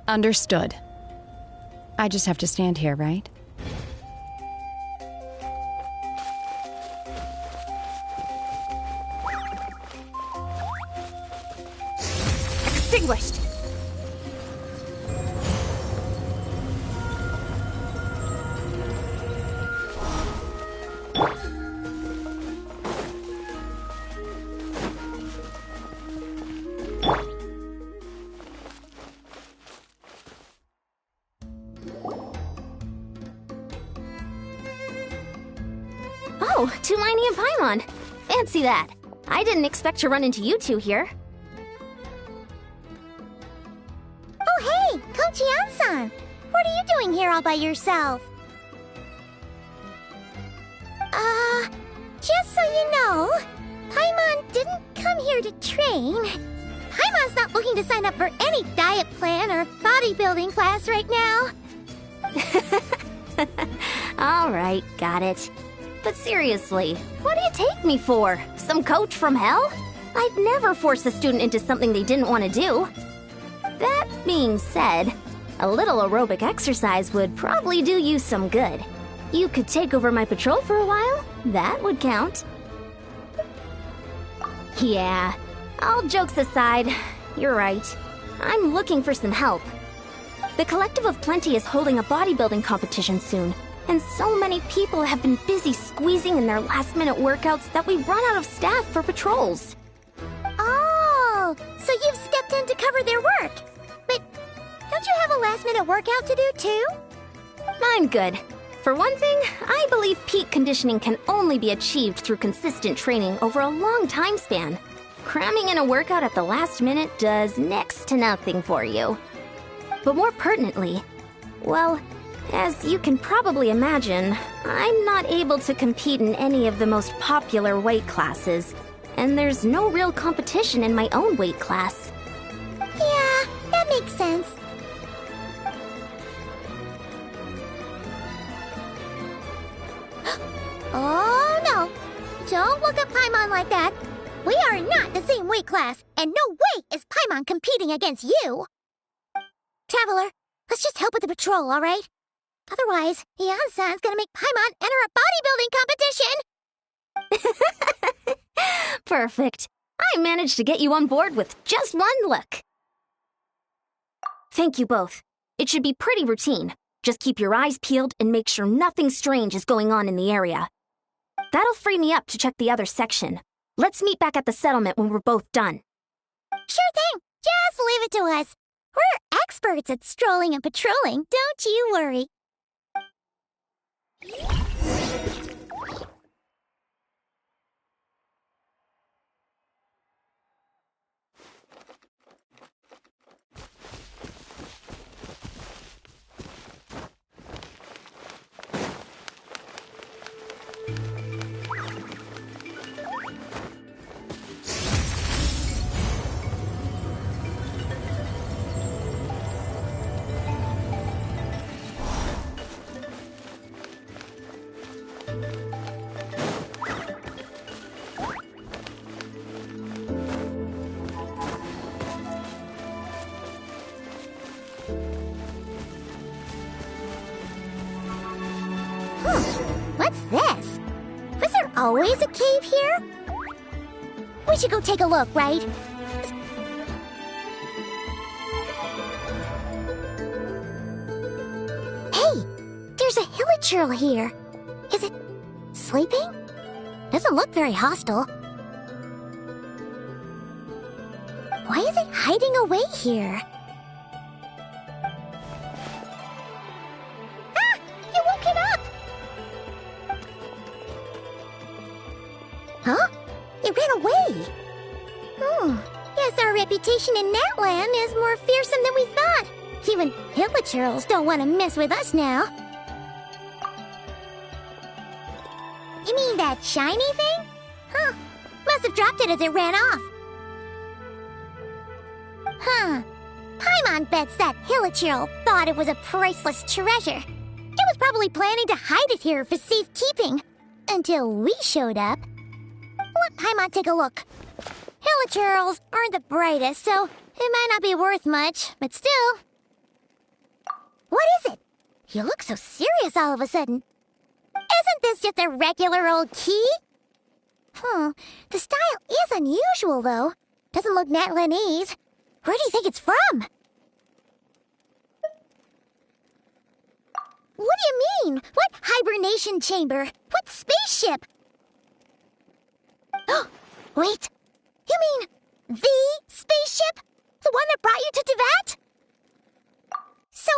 Understood. I just have to stand here, right? Extinguished! Oh, Tumini and Paimon. Fancy that. I didn't expect to run into you two here. Oh hey, Coach Yan-san! What are you doing here all by yourself? Just so you know, Paimon didn't come here to train. Paimon's not looking to sign up for any diet plan or bodybuilding class right now. Alright, got it. But seriously, what do you take me for? Some coach from hell? I'd never force a student into something they didn't want to do. That being said, a little aerobic exercise would probably do you some good. You could take over my patrol for a while. That would count. Yeah, all jokes aside, you're right. I'm looking for some help. The Collective of Plenty is holding a bodybuilding competition soon, and so many people have been busy squeezing in their last-minute workouts that we run out of staff for patrols. Oh, so you've stepped in to cover their work. But don't you have a last-minute workout to do too? I'm good. For one thing, I believe peak conditioning can only be achieved through consistent training over a long time span. Cramming in a workout at the last minute does next to nothing for you. But more pertinently, well, as you can probably imagine, I'm not able to compete in any of the most popular weight classes, and there's no real competition in my own weight class. Yeah, that makes sense. Oh no! Don't look at Paimon like that! We are not the same weight class, and no way is Paimon competing against you! Traveler, let's just help with the patrol, alright? Otherwise, Yan-san's gonna make Paimon enter a bodybuilding competition! Perfect. I managed to get you on board with just one look. Thank you both. It should be pretty routine. Just keep your eyes peeled and make sure nothing strange is going on in the area. That'll free me up to check the other section. Let's meet back at the settlement when we're both done. Sure thing! Just leave it to us. We're experts at strolling and patrolling, don't you worry. What's this? Was there always a cave here? We should go take a look, right? Hey, there's a hillaturl here. Is it sleeping? Doesn't look very hostile. Why is it hiding away here? Ah! You woke him up! Huh? It ran away! Guess our reputation in Natland is more fearsome than we thought. Even hilichurls don't want to mess with us now. You mean that shiny thing? Huh. Must have dropped it as it ran off. Huh. Paimon bets that hilichurl thought it was a priceless treasure. It was probably planning to hide it here for safekeeping. Until we showed up. Let Paimon take a look. Hilichurls aren't the brightest, so it might not be worth much, but still. What is it? You look so serious all of a sudden. Isn't this just a regular old key? The style is unusual, though. Doesn't look Natlanese. Where do you think it's from? What do you mean? What hibernation chamber? What spaceship? Oh, wait. You mean the spaceship? The one that brought you to Teyvat? So,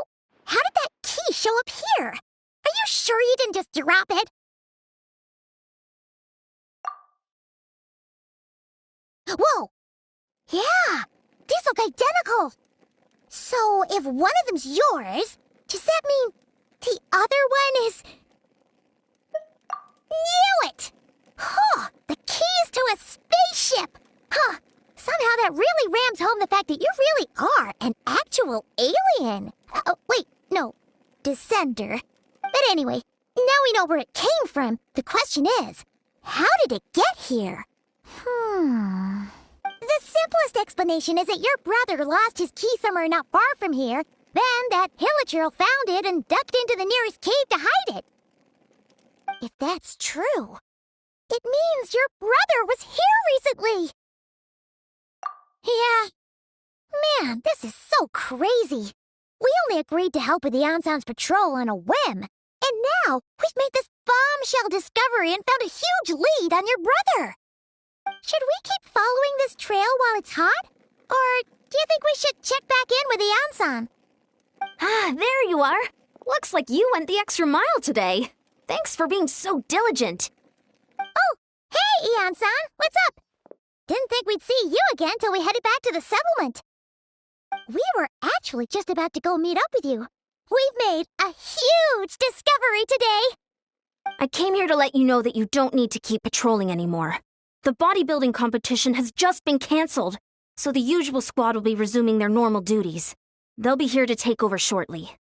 how did that key show up here? Are you sure you didn't just drop it? Whoa! Yeah! These look identical! So, if one of them's yours, does that mean the other one is... Knew it! Huh! The keys to a spaceship! Huh! Somehow that really rams home the fact that you really are an actual alien! Oh, wait, no. Descender. But anyway, now we know where it came from. The question is, how did it get here? The simplest explanation is that your brother lost his key somewhere not far from here, then that hilichurl found it and ducked into the nearest cave to hide it. If that's true, it means your brother was here recently! Yeah. Man, this is so crazy. We only agreed to help with the Ansan's patrol on a whim. And now, we've made this bombshell discovery and found a huge lead on your brother. Should we keep following this trail while it's hot? Or do you think we should check back in with the Ansan? Ah, there you are. Looks like you went the extra mile today. Thanks for being so diligent. Oh, hey, Ansan, what's up? Didn't think we'd see you again till we headed back to the settlement. We were actually just about to go meet up with you. We've made a huge discovery today. I came here to let you know that you don't need to keep patrolling anymore. The bodybuilding competition has just been cancelled, so the usual squad will be resuming their normal duties. They'll be here to take over shortly.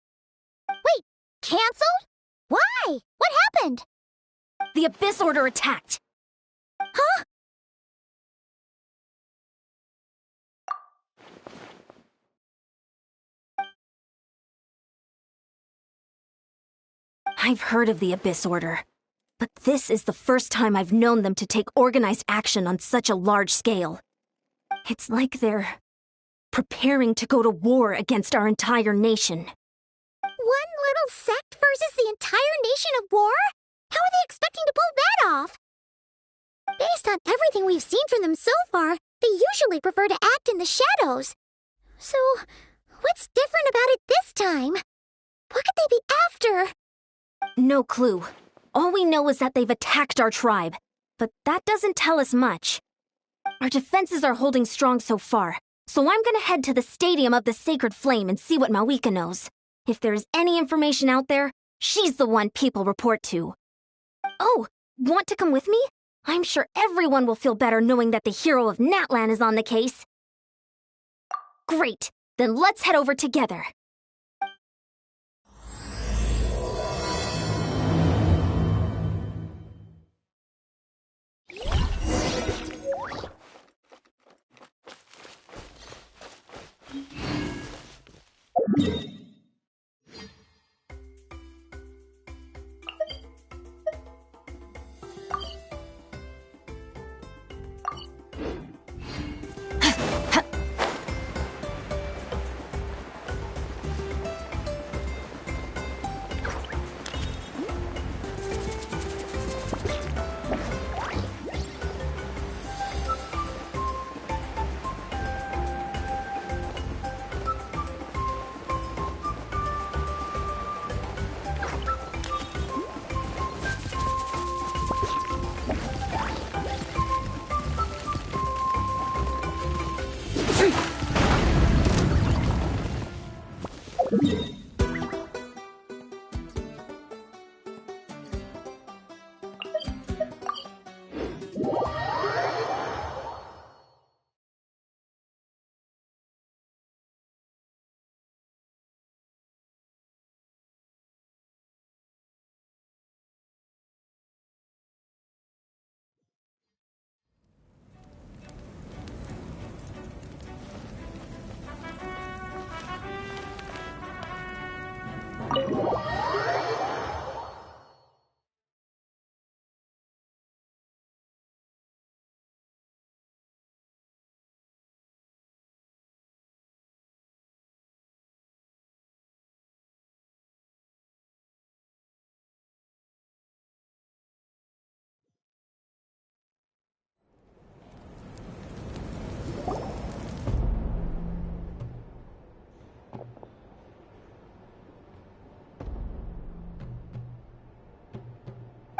Wait, cancelled? Why? What happened? The Abyss Order attacked. Huh? I've heard of the Abyss Order, but this is the first time I've known them to take organized action on such a large scale. It's like they're preparing to go to war against our entire nation. One little sect versus the entire nation of war? How are they expecting to pull that off? Based on everything we've seen from them so far, they usually prefer to act in the shadows. So, what's different about it this time? What could they be after? No clue. All we know is that they've attacked our tribe, but that doesn't tell us much. Our defenses are holding strong so far, so I'm gonna head to the Stadium of the Sacred Flame and see what Mawika knows. If there is any information out there, she's the one people report to. Oh, want to come with me? I'm sure everyone will feel better knowing that the hero of Natlan is on the case. Great, then let's head over together.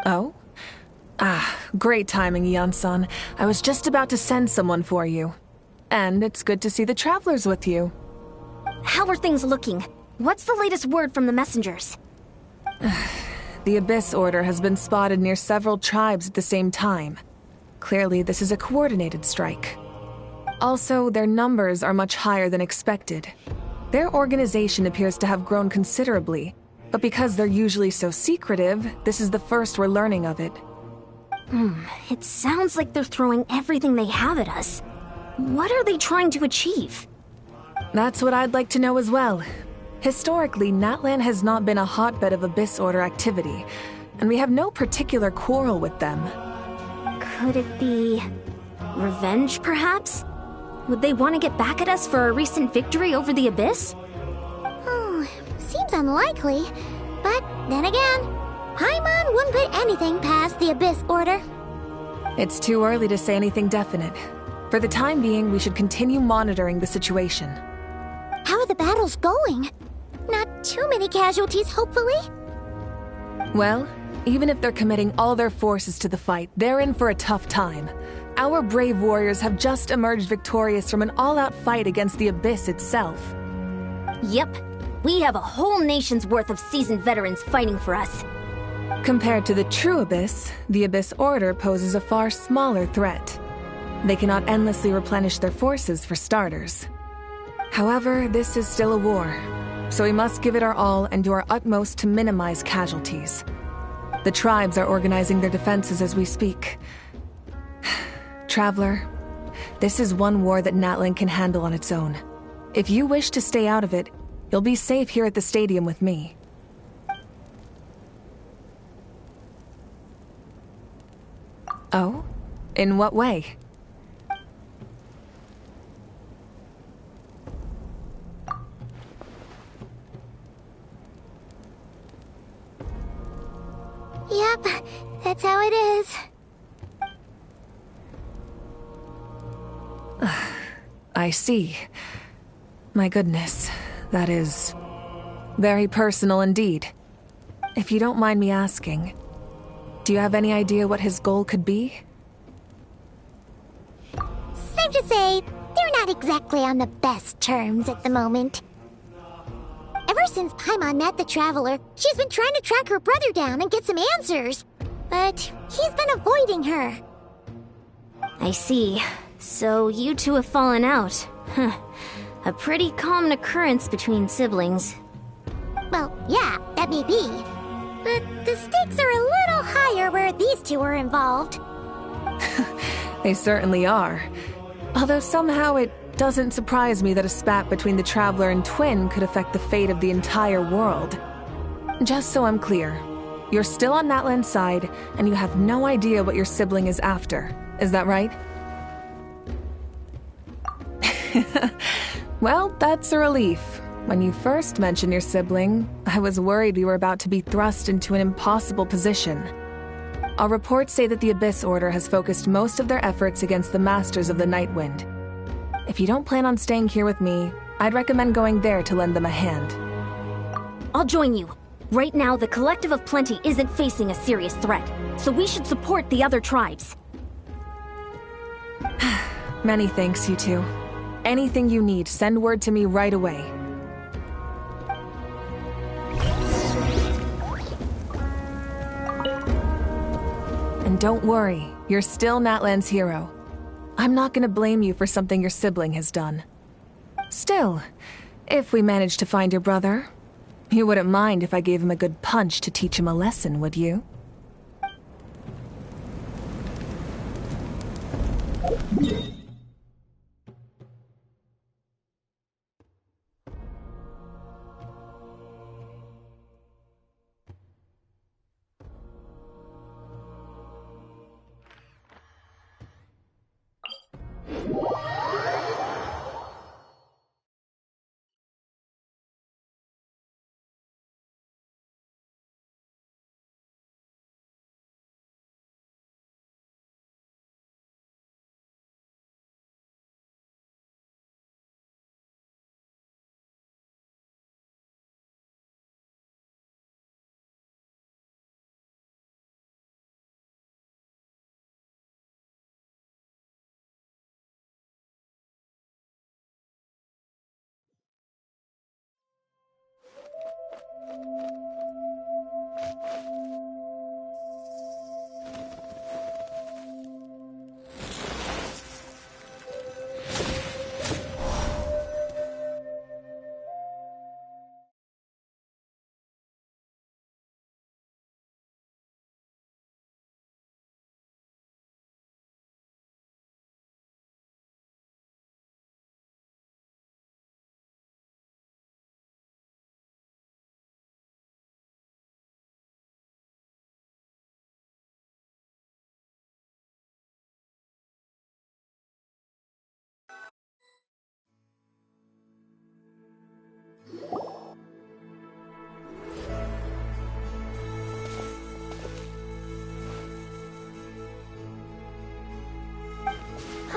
Oh? Great timing, Ian-san. I was just about to send someone for you. And it's good to see the travelers with you. How are things looking? What's the latest word from the messengers? The Abyss Order has been spotted near several tribes at the same time. Clearly, this is a coordinated strike. Also, their numbers are much higher than expected. Their organization appears to have grown considerably, but because they're usually so secretive, this is the first we're learning of it. It sounds like they're throwing everything they have at us. What are they trying to achieve? That's what I'd like to know as well. Historically, Natlan has not been a hotbed of Abyss Order activity, and we have no particular quarrel with them. Could it be revenge, perhaps? Would they want to get back at us for our recent victory over the Abyss? Seems unlikely. But then again, Paimon wouldn't put anything past the Abyss Order. It's too early to say anything definite. For the time being, we should continue monitoring the situation. How are the battles going? Not too many casualties, hopefully? Well, even if they're committing all their forces to the fight, they're in for a tough time. Our brave warriors have just emerged victorious from an all-out fight against the Abyss itself. Yep. We have a whole nation's worth of seasoned veterans fighting for us. Compared to the true Abyss, the Abyss Order poses a far smaller threat. They cannot endlessly replenish their forces, for starters. However, this is still a war, so we must give it our all and do our utmost to minimize casualties. The tribes are organizing their defenses as we speak. Traveler, this is one war that Natlan can handle on its own. If you wish to stay out of it, you'll be safe here at the stadium with me. Oh? In what way? Yep, that's how it is. I see. My goodness, that is very personal indeed. If you don't mind me asking, do you have any idea what his goal could be? Safe to say, they're not exactly on the best terms at the moment. Ever since Paimon met the Traveler, she's been trying to track her brother down and get some answers. But he's been avoiding her. I see. So you two have fallen out. A pretty common occurrence between siblings. Well, yeah, that may be. But the stakes are a little higher where these two are involved. They certainly are. Although somehow it doesn't surprise me that a spat between the Traveler and Twin could affect the fate of the entire world. Just so I'm clear, you're still on Natlan's side, and you have no idea what your sibling is after. Is that right? Well, that's a relief. When you first mentioned your sibling, I was worried we were about to be thrust into an impossible position. Our reports say that the Abyss Order has focused most of their efforts against the Masters of the Nightwind. If you don't plan on staying here with me, I'd recommend going there to lend them a hand. I'll join you. Right now, the Collective of Plenty isn't facing a serious threat, so we should support the other tribes. Many thanks, you two. Anything you need, send word to me right away. And don't worry, you're still Natlan's hero. I'm not gonna blame you for something your sibling has done. Still, if we manage to find your brother, you wouldn't mind if I gave him a good punch to teach him a lesson, would you?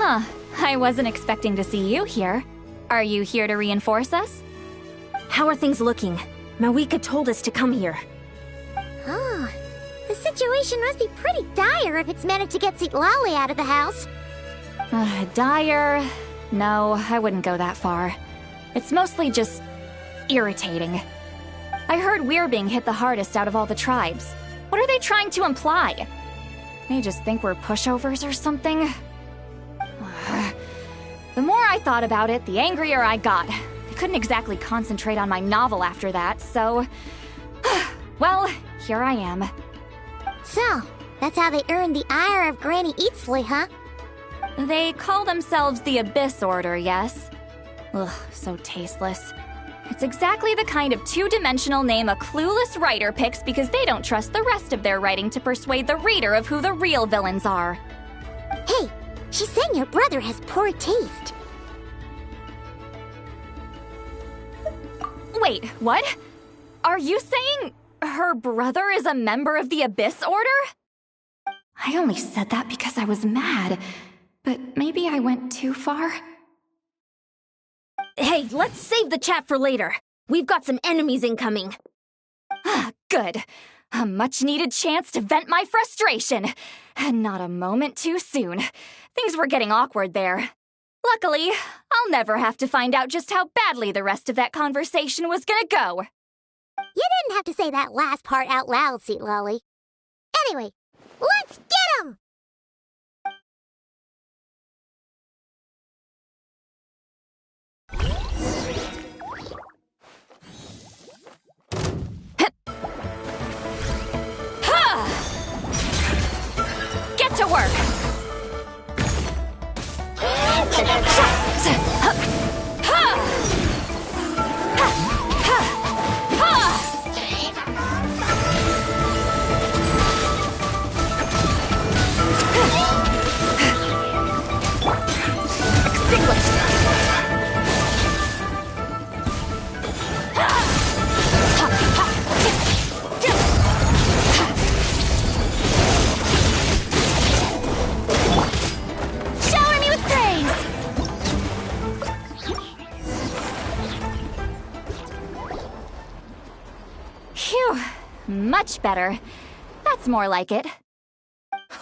Huh, I wasn't expecting to see you here. Are you here to reinforce us? How are things looking? Mawika told us to come here. Oh, the situation must be pretty dire if it's managed to get Citlali out of the house. Dire? No, I wouldn't go that far. It's mostly just irritating. I heard we're being hit the hardest out of all the tribes. What are they trying to imply? They just think we're pushovers or something? The more I thought about it, the angrier I got. I couldn't exactly concentrate on my novel after that, so... well, here I am. So, that's how they earned the ire of Granny Eatsley, huh? They call themselves the Abyss Order, yes? Ugh, so tasteless. It's exactly the kind of two-dimensional name a clueless writer picks because they don't trust the rest of their writing to persuade the reader of who the real villains are. Hey, she's saying your brother has poor taste. Wait, what? Are you saying her brother is a member of the Abyss Order? I only said that because I was mad, but maybe I went too far. Hey, let's save the chat for later. We've got some enemies incoming. Ah, good. A much-needed chance to vent my frustration. And not a moment too soon. Things were getting awkward there. Luckily, I'll never have to find out just how badly the rest of that conversation was gonna go. You didn't have to say that last part out loud, Citlali. Anyway, let's get 'em! Get to work! Shower me with praise! Phew, much better. That's more like it.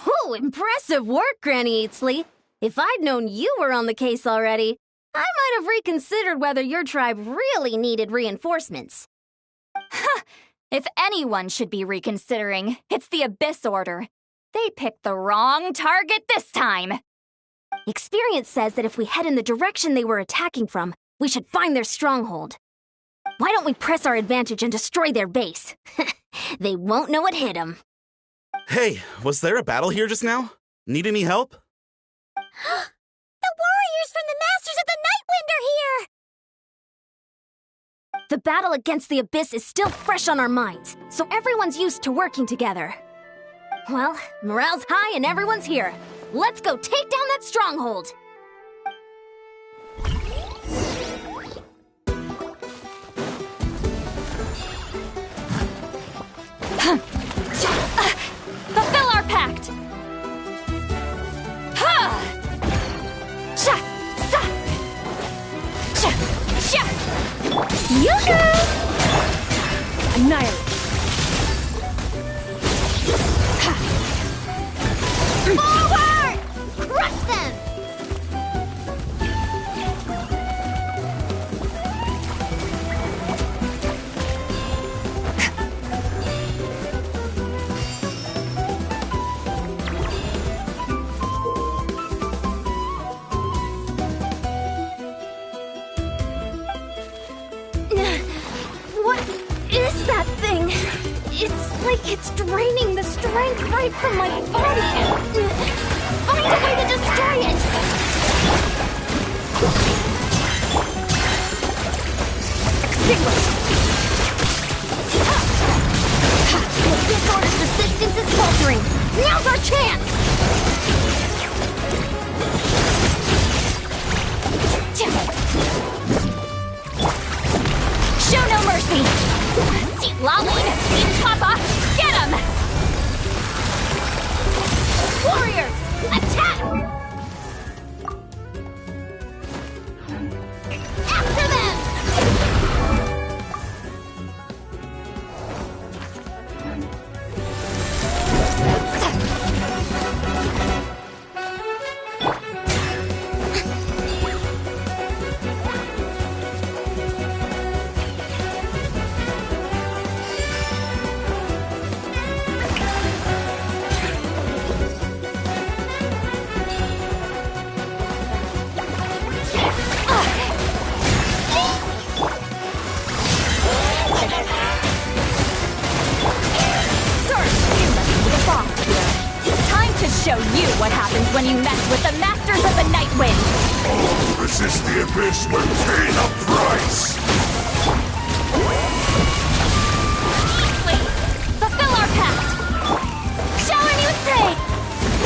Oh, impressive work, Granny Eatsley. If I'd known you were on the case already, I might have reconsidered whether your tribe really needed reinforcements. If anyone should be reconsidering, it's the Abyss Order. They picked the wrong target this time. Experience says that if we head in the direction they were attacking from, we should find their stronghold. Why don't we press our advantage and destroy their base? They won't know what hit them. Hey, was there a battle here just now? Need any help? The warriors from the Masters of the Nightwind are here! The battle against the Abyss is still fresh on our minds, so everyone's used to working together. Well, morale's high and everyone's here. Let's go take down that stronghold! Fulfill our pact! Annihilate. Forward! Crush them! What is that thing? It's like it's draining the strength right from my body. Find a way to destroy it! Extinguish! The disorder's resistance is faltering. Now's our chance! Show no mercy! Citlali! Papa! Get him! Warriors, attack! show you what happens when you mess with the Masters of the Night Wind! Resist the abyss will pay the price! Easily! Fulfill our pact! Shower me with praise!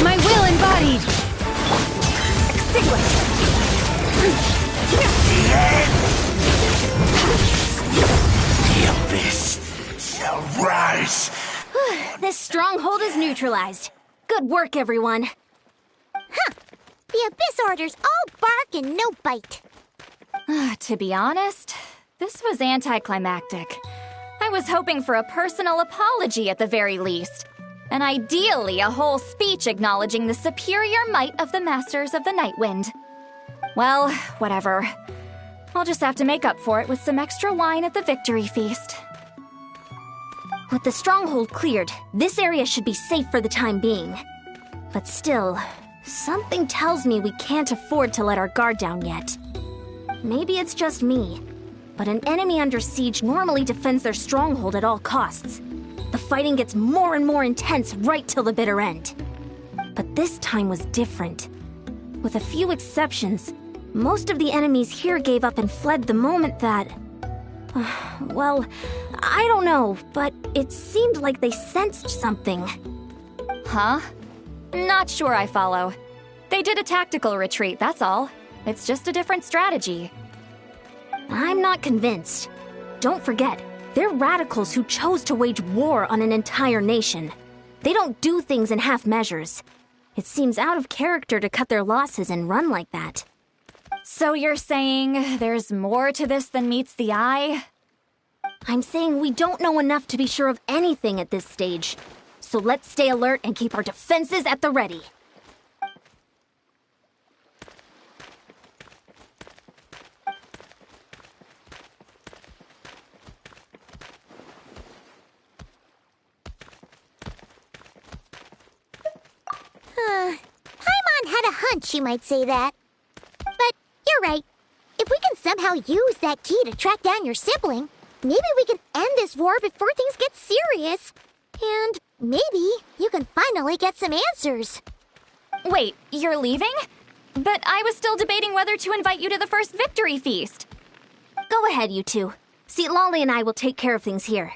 My will embodied! Extinguish! The abyss shall rise! This stronghold is neutralized. Good work, everyone. The Abyss Order's all bark and no bite. To be honest, this was anticlimactic. I was hoping for a personal apology at the very least. And ideally, a whole speech acknowledging the superior might of the Masters of the Night Wind. Well, whatever. I'll just have to make up for it with some extra wine at the victory feast. With the stronghold cleared, this area should be safe for the time being. But still, something tells me we can't afford to let our guard down yet. Maybe it's just me, but an enemy under siege normally defends their stronghold at all costs. The fighting gets more and more intense right till the bitter end. But this time was different. With a few exceptions, most of the enemies here gave up and fled the moment that... well, I don't know, but it seemed like they sensed something. Huh? Not sure I follow. They did a tactical retreat, that's all. It's just a different strategy. I'm not convinced. Don't forget, they're radicals who chose to wage war on an entire nation. They don't do things in half measures. It seems out of character to cut their losses and run like that. So you're saying there's more to this than meets the eye? I'm saying we don't know enough to be sure of anything at this stage. So let's stay alert and keep our defenses at the ready. Paimon had a hunch you might say that. But you're right. If we can somehow use that key to track down your sibling, maybe we can end this war before things get serious. And maybe you can finally get some answers. Wait, you're leaving? But I was still debating whether to invite you to the first victory feast. Go ahead, you two. Lolly and I will take care of things here.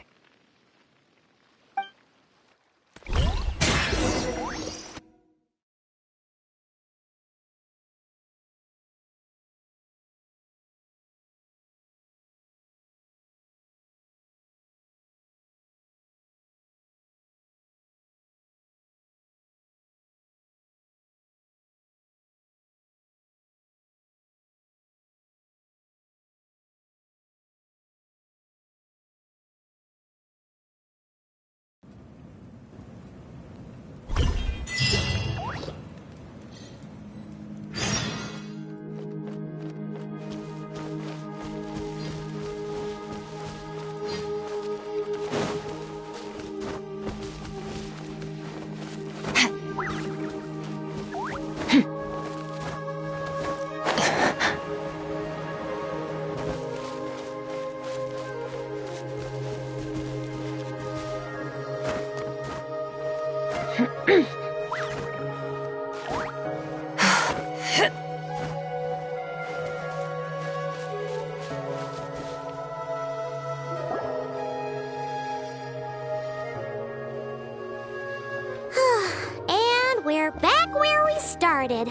And we're back where we started.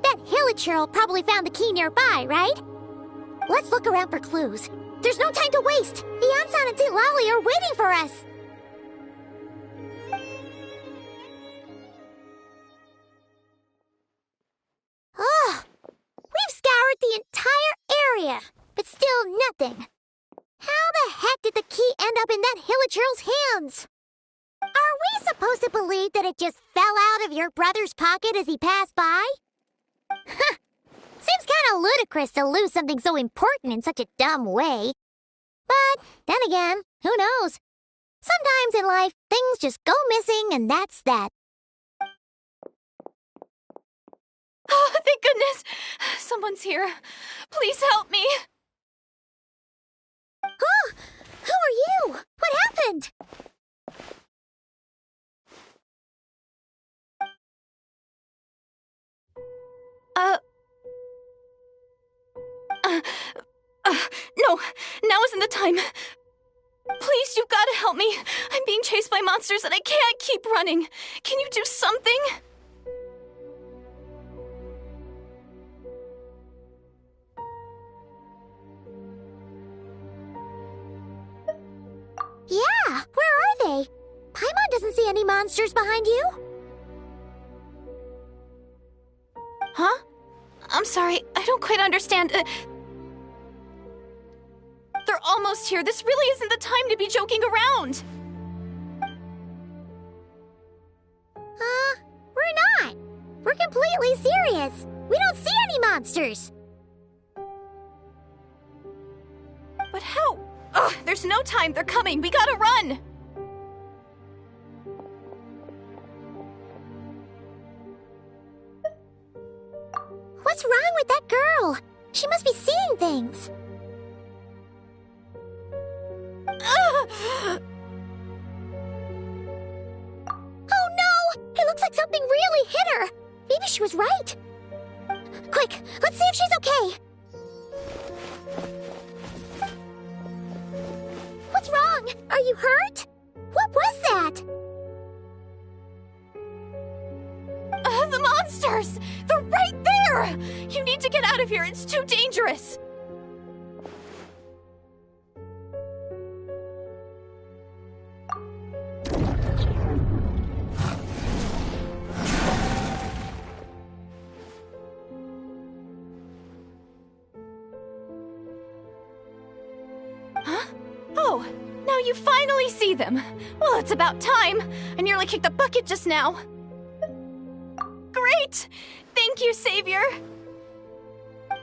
That Hilichurl probably found the key nearby, right? Let's look around for clues. There's no time to waste. The Ansan and Lolly are waiting for us. Ugh. We've scoured the entire area, but still nothing. How the heck did the key end up in that Hilichurl's hands? Are we supposed to believe that it just fell out of your brother's pocket as he passed by? Huh. Seems kind of ludicrous to lose something so important in such a dumb way. But then again, who knows? Sometimes in life, things just go missing and that's that. Oh, thank goodness! Someone's here. Please help me! Oh, who are you? What happened? No, now isn't the time. Please, you've got to help me. I'm being chased by monsters and I can't keep running. Can you do something? Yeah, where are they? Paimon doesn't see any monsters behind you. Huh? I'm sorry, I don't quite understand. They're almost here. This really isn't the time to be joking around. We're not. We're completely serious. We don't see any monsters. But how? Ugh, there's no time. They're coming. We gotta run. What's wrong with that girl? She must be seeing things. Oh no! It looks like something really hit her. Maybe she was right. Quick, let's see if she's okay. What's wrong? Are you hurt? What was that? The monsters! They're right there! You need to get out of here. It's too dangerous. Huh? Oh, now you finally see them. Well, it's about time. I nearly kicked the bucket just now. Great! Thank you, Savior!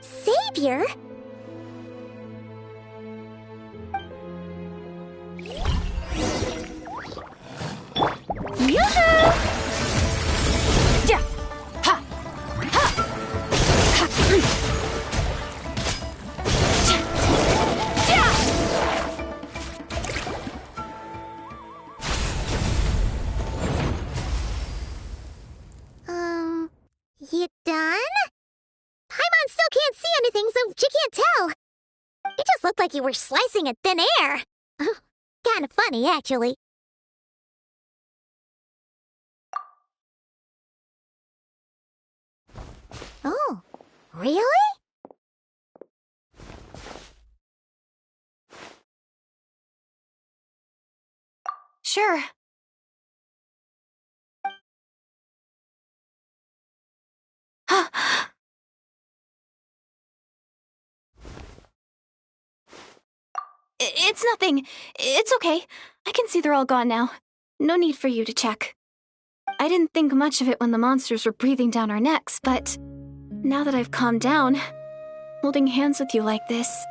Savior? Yoo-hoo! Yeah! Ha! Ha! Ha! Yeah! You done? Paimon still can't see anything, so she can't tell. It just looked like you were slicing at thin air. Kinda funny, actually. Oh, really? Sure. It's nothing. It's okay. I can see they're all gone now. No need for you to check. I didn't think much of it when the monsters were breathing down our necks, but now that I've calmed down, holding hands with you like this,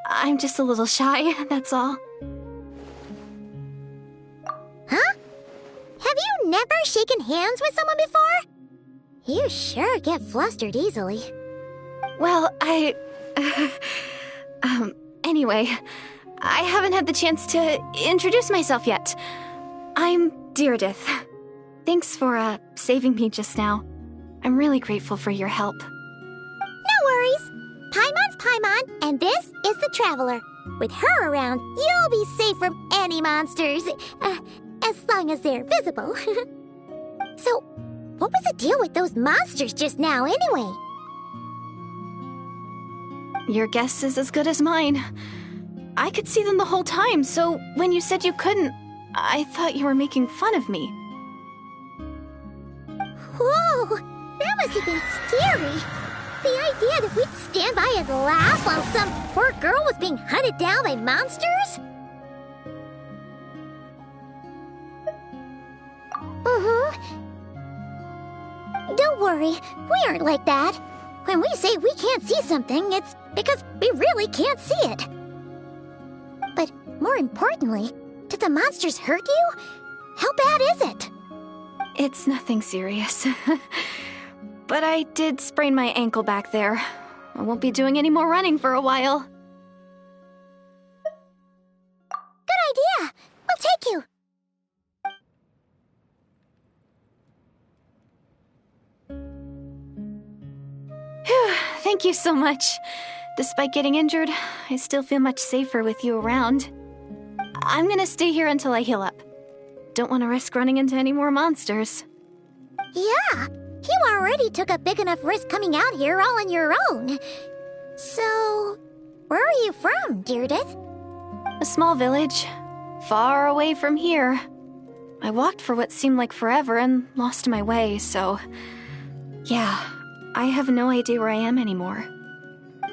I'm just a little shy, that's all. Huh? Have you never shaken hands with someone before? You sure get flustered easily. Well, anyway, I haven't had the chance to introduce myself yet. I'm Deirdith. Thanks for, saving me just now. I'm really grateful for your help. No worries. Paimon's Paimon, and this is the Traveler. With her around, you'll be safe from any monsters. As long as they're visible. So, what was the deal with those monsters just now, anyway? Your guess is as good as mine. I could see them the whole time, so when you said you couldn't, I thought you were making fun of me. Whoa! That must have been scary. The idea that we'd stand by and laugh while some poor girl was being hunted down by monsters? Don't worry, we aren't like that. When we say we can't see something, it's because we really can't see it. But more importantly, did the monsters hurt you? How bad is it? It's nothing serious. But I did sprain my ankle back there. I won't be doing any more running for a while. Good idea! We'll take you! Phew, thank you so much. Despite getting injured, I still feel much safer with you around. I'm gonna stay here until I heal up. Don't want to risk running into any more monsters. Yeah, you already took a big enough risk coming out here all on your own. So, where are you from, Deirdith? A small village, far away from here. I walked for what seemed like forever and lost my way, so... yeah, I have no idea where I am anymore.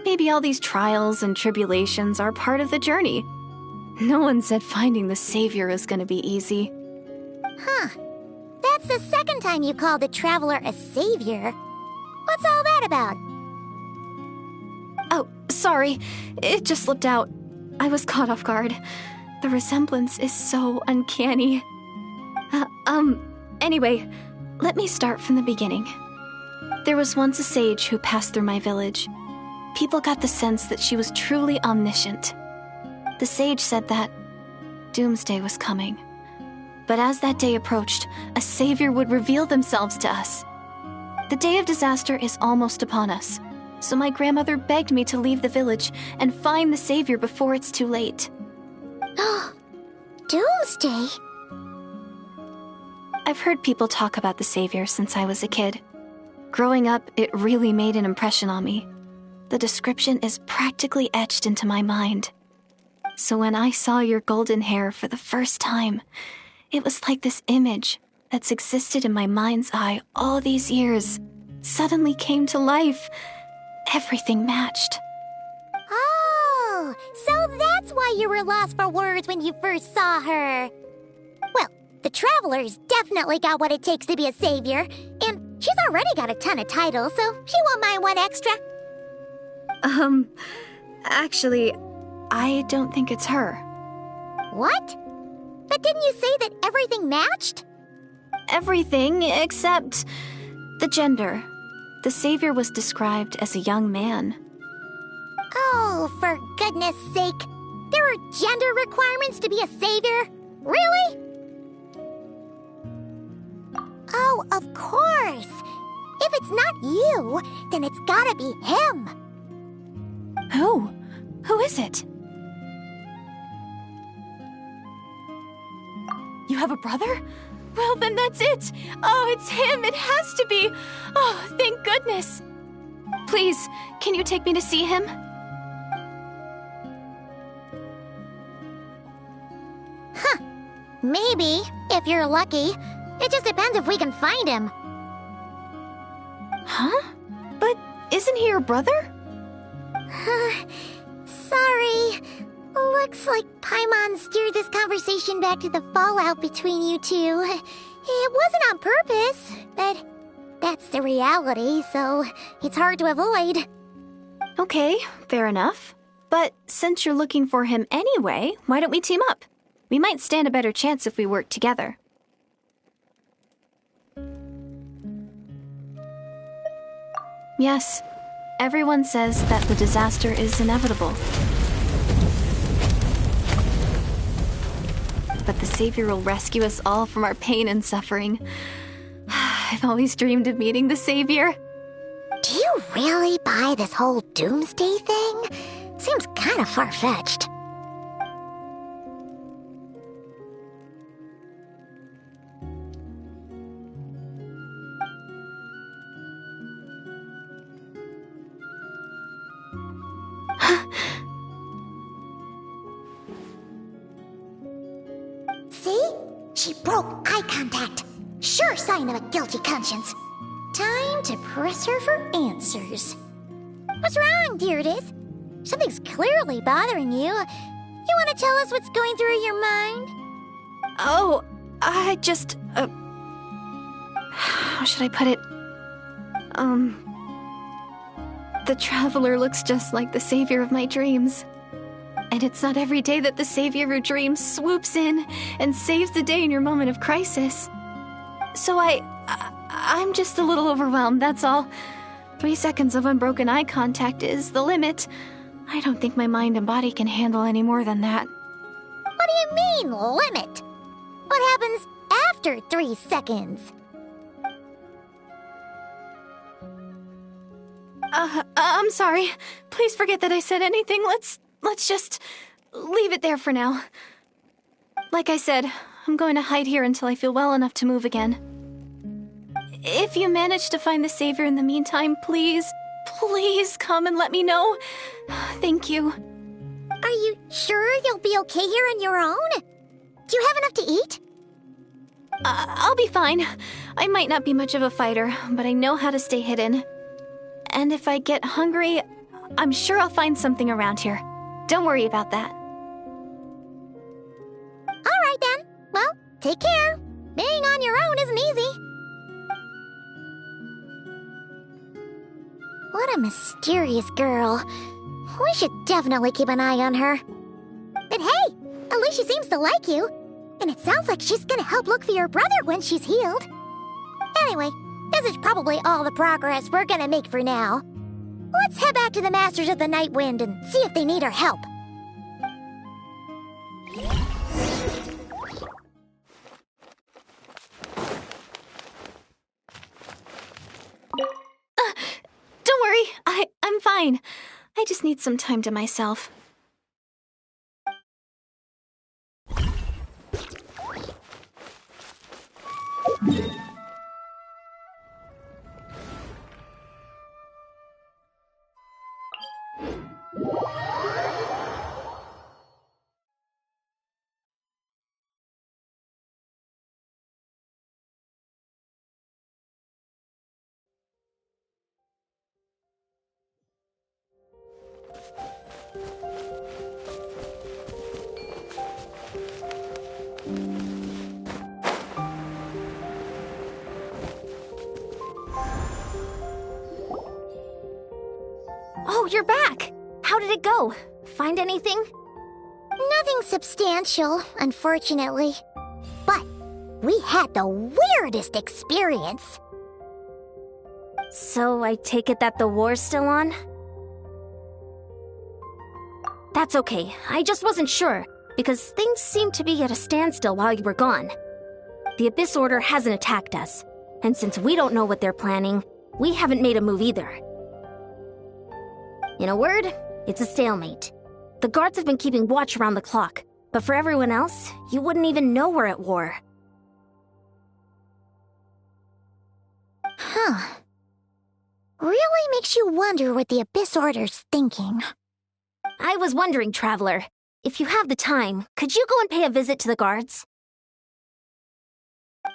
Maybe all these trials and tribulations are part of the journey. No one said finding the Savior is gonna be easy. Huh. That's the second time you called the Traveler a savior. What's all that about? Oh, sorry. It just slipped out. I was caught off guard. The resemblance is so uncanny. Anyway, let me start from the beginning. There was once a sage who passed through my village. People got the sense that she was truly omniscient. The sage said that doomsday was coming. But as that day approached, a savior would reveal themselves to us. The day of disaster is almost upon us, so my grandmother begged me to leave the village and find the savior before it's too late. Doomsday? I've heard people talk about the savior since I was a kid. Growing up, it really made an impression on me. The description is practically etched into my mind. So when I saw your golden hair for the first time, it was like this image that's existed in my mind's eye all these years suddenly came to life. Everything matched. Oh, so that's why you were lost for words when you first saw her. Well, the Traveler's definitely got what it takes to be a savior, and she's already got a ton of titles, so she won't mind one extra. Actually, I don't think it's her. What? But didn't you say that everything matched? Everything except the gender. The savior was described as a young man. Oh, for goodness sake. There are gender requirements to be a savior? Really? Oh, of course. If it's not you, then it's gotta be him. Who? Who is it? You have a brother? Well, then that's it! Oh, it's him! It has to be! Oh, thank goodness! Please, can you take me to see him? Huh. Maybe, if you're lucky. It just depends if we can find him. Huh? But isn't he your brother? Sorry. Looks like Paimon steered this conversation back to the fallout between you two. It wasn't on purpose, but that's the reality, so it's hard to avoid. Okay, fair enough. But since you're looking for him anyway, why don't we team up? We might stand a better chance if we work together. Yes, everyone says that the disaster is inevitable. But the Savior will rescue us all from our pain and suffering. I've always dreamed of meeting the Savior. Do you really buy this whole doomsday thing? Seems kind of far-fetched. See? She broke eye contact. Sure sign of a guilty conscience. Time to press her for answers. What's wrong, Deirdith? Something's clearly bothering you. You want to tell us what's going through your mind? Oh, I just... how should I put it? The Traveler looks just like the Savior of my dreams. And it's not every day that the Savior of your dreams swoops in and saves the day in your moment of crisis. So I'm just a little overwhelmed, that's all. 3 seconds of unbroken eye contact is the limit. I don't think my mind and body can handle any more than that. What do you mean, limit? What happens after 3 seconds? I'm sorry. Please forget that I said anything. Let's just leave it there for now. Like I said, I'm going to hide here until I feel well enough to move again. If you manage to find the Savior in the meantime, please come and let me know. Thank you. Are you sure you'll be okay here on your own? Do you have enough to eat? I'll be fine. I might not be much of a fighter, but I know how to stay hidden. And if I get hungry, I'm sure I'll find something around here. Don't worry about that. All right then. Well, take care. Being on your own isn't easy. What a mysterious girl. We should definitely keep an eye on her. But hey, at least she seems to like you. And it sounds like she's gonna help look for your brother when she's healed. Anyway, this is probably all the progress we're gonna make for now. Let's head back to the Masters of the Night Wind and see if they need our help. Don't worry, I'm fine. I just need some time to myself. Oh, you're back! How did it go? Find anything? Nothing substantial, unfortunately. But we had the weirdest experience. So I take it that the war's still on? That's okay. I just wasn't sure, because things seemed to be at a standstill while you were gone. The Abyss Order hasn't attacked us, and since we don't know what they're planning, we haven't made a move either. In a word, it's a stalemate. The guards have been keeping watch around the clock, but for everyone else, you wouldn't even know we're at war. Huh. Really makes you wonder what the Abyss Order's thinking. I was wondering, Traveler, if you have the time, could you go and pay a visit to the guards?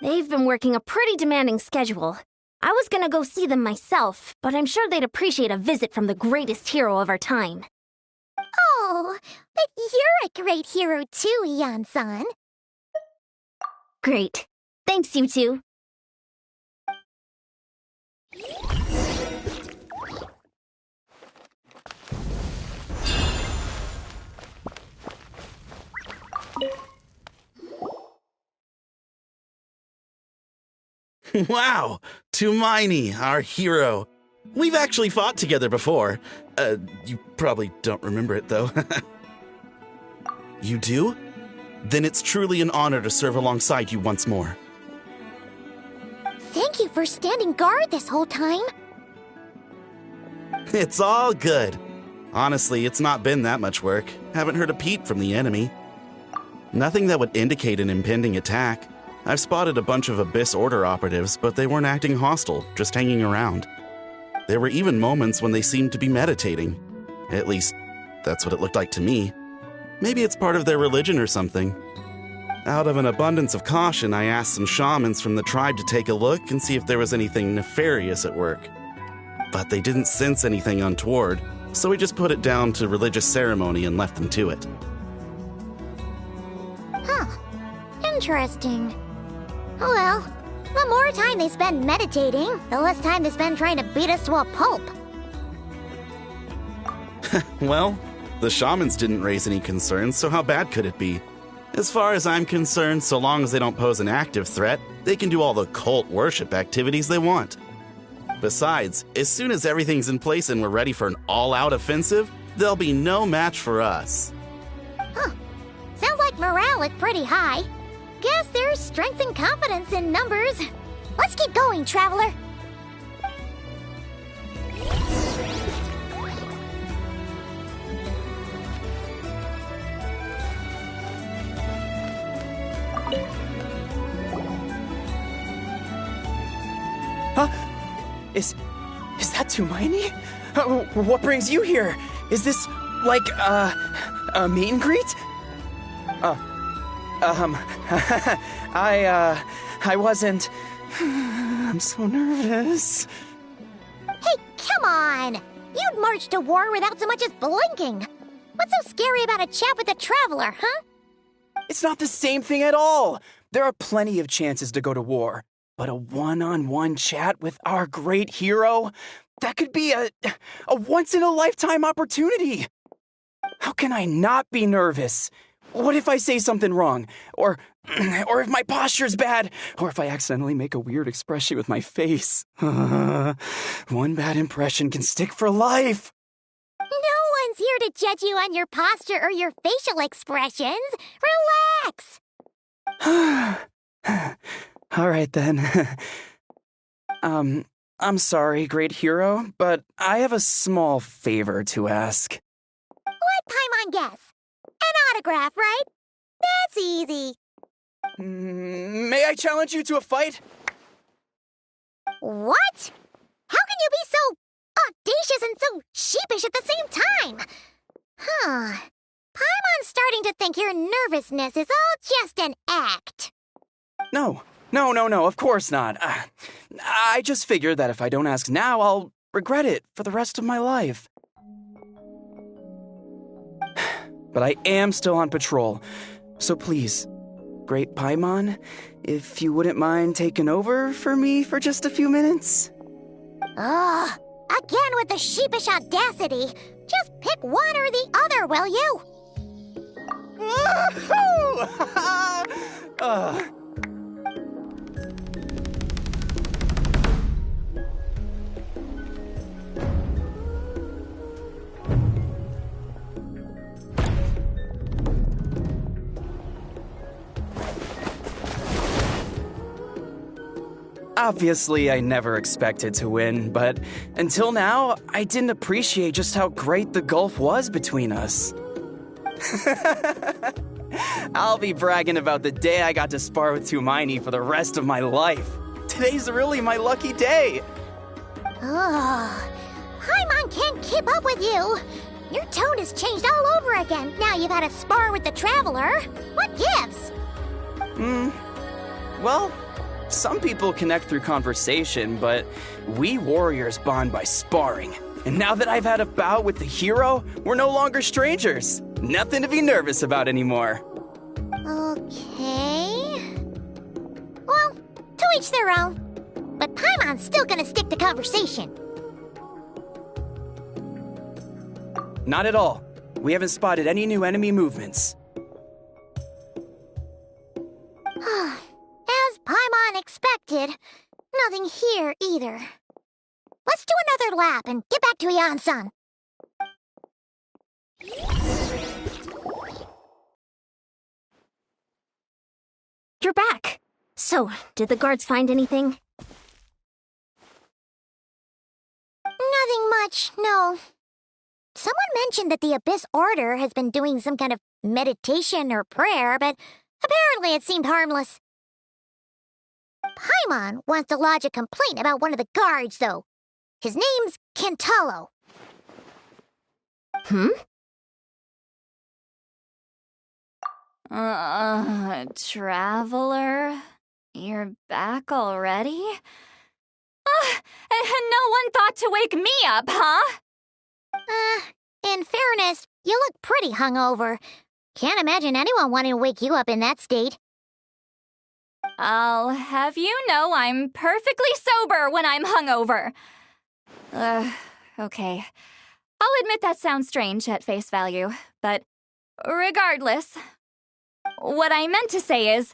They've been working a pretty demanding schedule. I was gonna go see them myself, but I'm sure they'd appreciate a visit from the greatest hero of our time. Oh, but you're a great hero too, Yan-san. Great. Thanks, you two. Wow! Tumaini, our hero. We've actually fought together before. You probably don't remember it, though. You do? Then it's truly an honor to serve alongside you once more. Thank you for standing guard this whole time. It's all good. Honestly, it's not been that much work. Haven't heard a peep from the enemy. Nothing that would indicate an impending attack. I've spotted a bunch of Abyss Order operatives, but they weren't acting hostile, just hanging around. There were even moments when they seemed to be meditating. At least, that's what it looked like to me. Maybe it's part of their religion or something. Out of an abundance of caution, I asked some shamans from the tribe to take a look and see if there was anything nefarious at work. But they didn't sense anything untoward, so we just put it down to religious ceremony and left them to it. Huh. Interesting. Oh well, the more time they spend meditating, the less time they spend trying to beat us to a pulp. Well, the shamans didn't raise any concerns, so how bad could it be? As far as I'm concerned, so long as they don't pose an active threat, they can do all the cult worship activities they want. Besides, as soon as everything's in place and we're ready for an all-out offensive, there'll be no match for us. Huh. Sounds like morale is pretty high. Guess there's strength and confidence in numbers. Let's keep going, Traveler. Is that Hermione? What brings you here? Is this, like, a meet and greet? I wasn't... I'm so nervous. Hey, come on! You'd march to war without so much as blinking. What's so scary about a chat with a traveler, huh? It's not the same thing at all. There are plenty of chances to go to war. But a one-on-one chat with our great hero? That could be a once-in-a-lifetime opportunity. How can I not be nervous? What if I say something wrong? Or if my posture's bad? Or if I accidentally make a weird expression with my face? One bad impression can stick for life. No one's here to judge you on your posture or your facial expressions. Relax! All right, then. I'm sorry, great hero, but I have a small favor to ask. Let Paimon guess. An autograph, right? That's easy. May I challenge you to a fight? What? How can you be so audacious and so sheepish at the same time? Huh. Paimon's starting to think your nervousness is all just an act. No, of course not. I just figured that if I don't ask now, I'll regret it for the rest of my life. But I am still on patrol, so please, Great Paimon, if you wouldn't mind taking over for me for just a few minutes? Ugh, again with the sheepish audacity. Just pick one or the other, will you? Obviously, I never expected to win, but until now, I didn't appreciate just how great the gulf was between us. I'll be bragging about the day I got to spar with Hermione for the rest of my life. Today's really my lucky day. Ugh, Paimon can't keep up with you. Your tone has changed all over again. Now you've had a spar with the Traveler. What gives? Well, some people connect through conversation, but we warriors bond by sparring. And now that I've had a bout with the hero, we're no longer strangers. Nothing to be nervous about anymore. Okay. Well, to each their own. But Paimon's still gonna stick to conversation. Not at all. We haven't spotted any new enemy movements. As Paimon expected, nothing here either. Let's do another lap and get back to Yan-san. You're back. So, did the guards find anything? Nothing much, no. Someone mentioned that the Abyss Order has been doing some kind of meditation or prayer, but apparently it seemed harmless. Paimon wants to lodge a complaint about one of the guards, though. His name's Kentalo. Traveler? You're back already? And no one thought to wake me up, huh? In fairness, you look pretty hungover. Can't imagine anyone wanting to wake you up in that state. I'll have you know I'm perfectly sober when I'm hungover. Okay. I'll admit that sounds strange at face value, but regardless, what I meant to say is,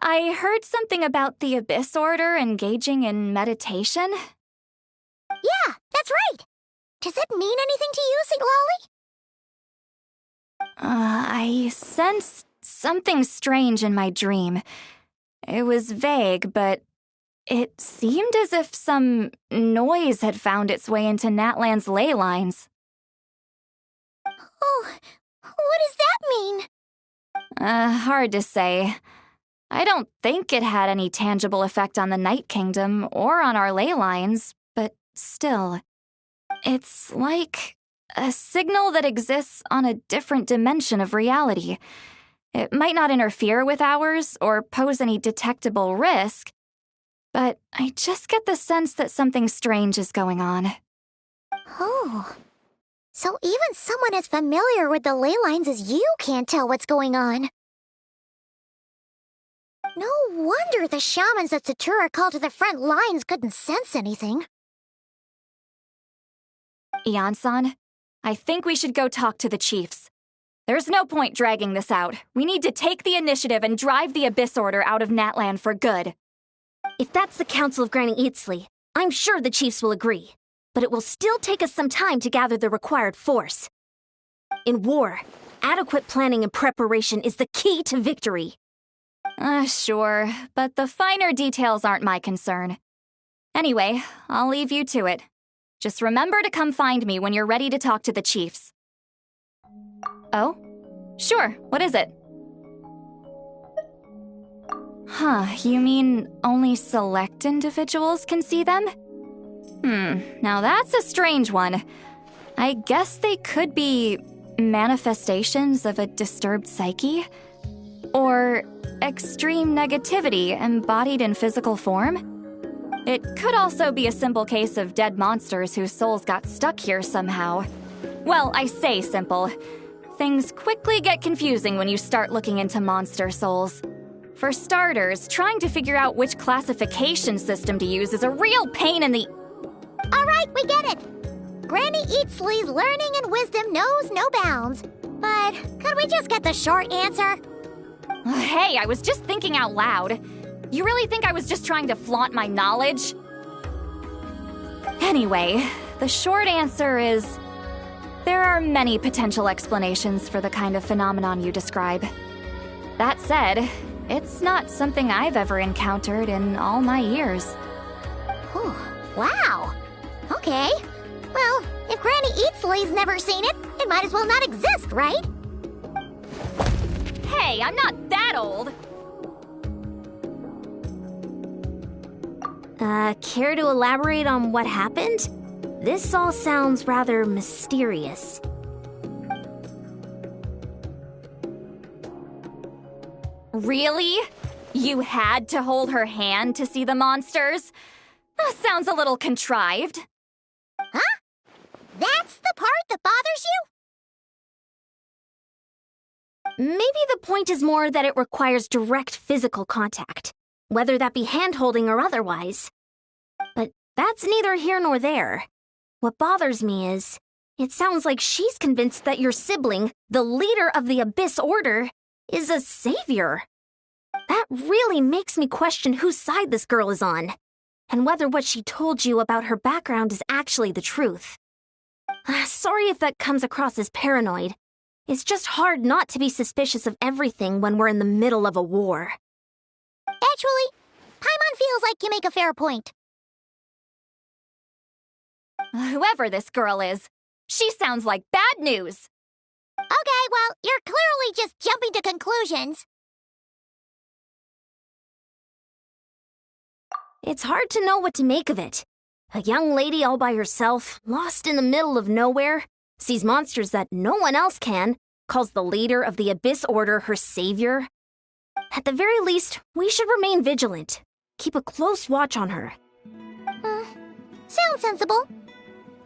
I heard something about the Abyss Order engaging in meditation. Yeah, that's right. Does it mean anything to you, St. Lolly? I sensed something strange in my dream. It was vague, but it seemed as if some noise had found its way into Natlan's ley lines. Oh, what does that mean? Hard to say. I don't think it had any tangible effect on the Night Kingdom or on our ley lines, but Still, it's like a signal that exists on a different dimension of reality. It might not interfere with ours or pose any detectable risk, but I just get the sense that something strange is going on. Oh. So even someone as familiar with the ley lines as you can't tell what's going on. No wonder the shamans that Satura called to the front lines couldn't sense anything. Ian-san, I think we should go talk to the chiefs. There's no point dragging this out. We need to take the initiative and drive the Abyss Order out of Natlan for good. If that's the Council of Granny Eatsley, I'm sure the chiefs will agree. But it will still take us some time to gather the required force. In war, adequate planning and preparation is the key to victory. Sure, but the finer details aren't my concern. Anyway, I'll leave you to it. Just remember to come find me when you're ready to talk to the chiefs. Oh? Sure, what is it? Huh, you mean only select individuals can see them? Now that's a strange one. I guess they could be manifestations of a disturbed psyche? Or extreme negativity embodied in physical form? It could also be a simple case of dead monsters whose souls got stuck here somehow. Well, I say simple. Things quickly get confusing when you start looking into monster souls. For starters, trying to figure out which classification system to use is a real pain in the... All right, we get it. Granny Eatsley's learning and wisdom knows no bounds. But could we just get the short answer? Hey, I was just thinking out loud. You really think I was just trying to flaunt my knowledge? Anyway, the short answer is... there are many potential explanations for the kind of phenomenon you describe. That said, it's not something I've ever encountered in all my years. Whew, wow. Okay. Well, if Granny Eatsley's never seen it, it might as well not exist, right? Hey, I'm not that old! Care to elaborate on what happened? This all sounds rather mysterious. Really? You had to hold her hand to see the monsters? That sounds a little contrived. Huh? That's the part that bothers you? Maybe the point is more that it requires direct physical contact, whether that be hand-holding or otherwise. But that's neither here nor there. What bothers me is, it sounds like she's convinced that your sibling, the leader of the Abyss Order, is a savior. That really makes me question whose side this girl is on, and whether what she told you about her background is actually the truth. Sorry if that comes across as paranoid. It's just hard not to be suspicious of everything when we're in the middle of a war. Actually, Paimon feels like you make a fair point. Whoever this girl is, she sounds like bad news. Okay, well, you're clearly just jumping to conclusions. It's hard to know what to make of it. A young lady all by herself, lost in the middle of nowhere, sees monsters that no one else can, calls the leader of the Abyss Order her savior. At the very least, we should remain vigilant. Keep a close watch on her. Sounds sensible.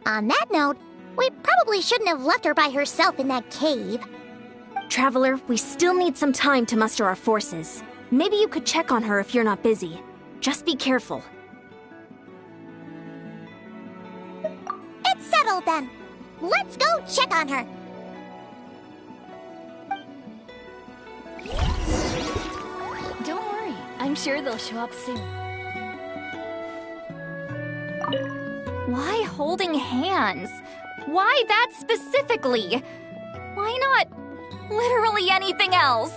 On that note, we probably shouldn't have left her by herself in that cave. Traveler, we still need some time to muster our forces. Maybe you could check on her if you're not busy. Just be careful. It's settled then. Let's go check on her. Don't worry, I'm sure they'll show up soon. Why holding hands? Why that specifically? Why not literally anything else?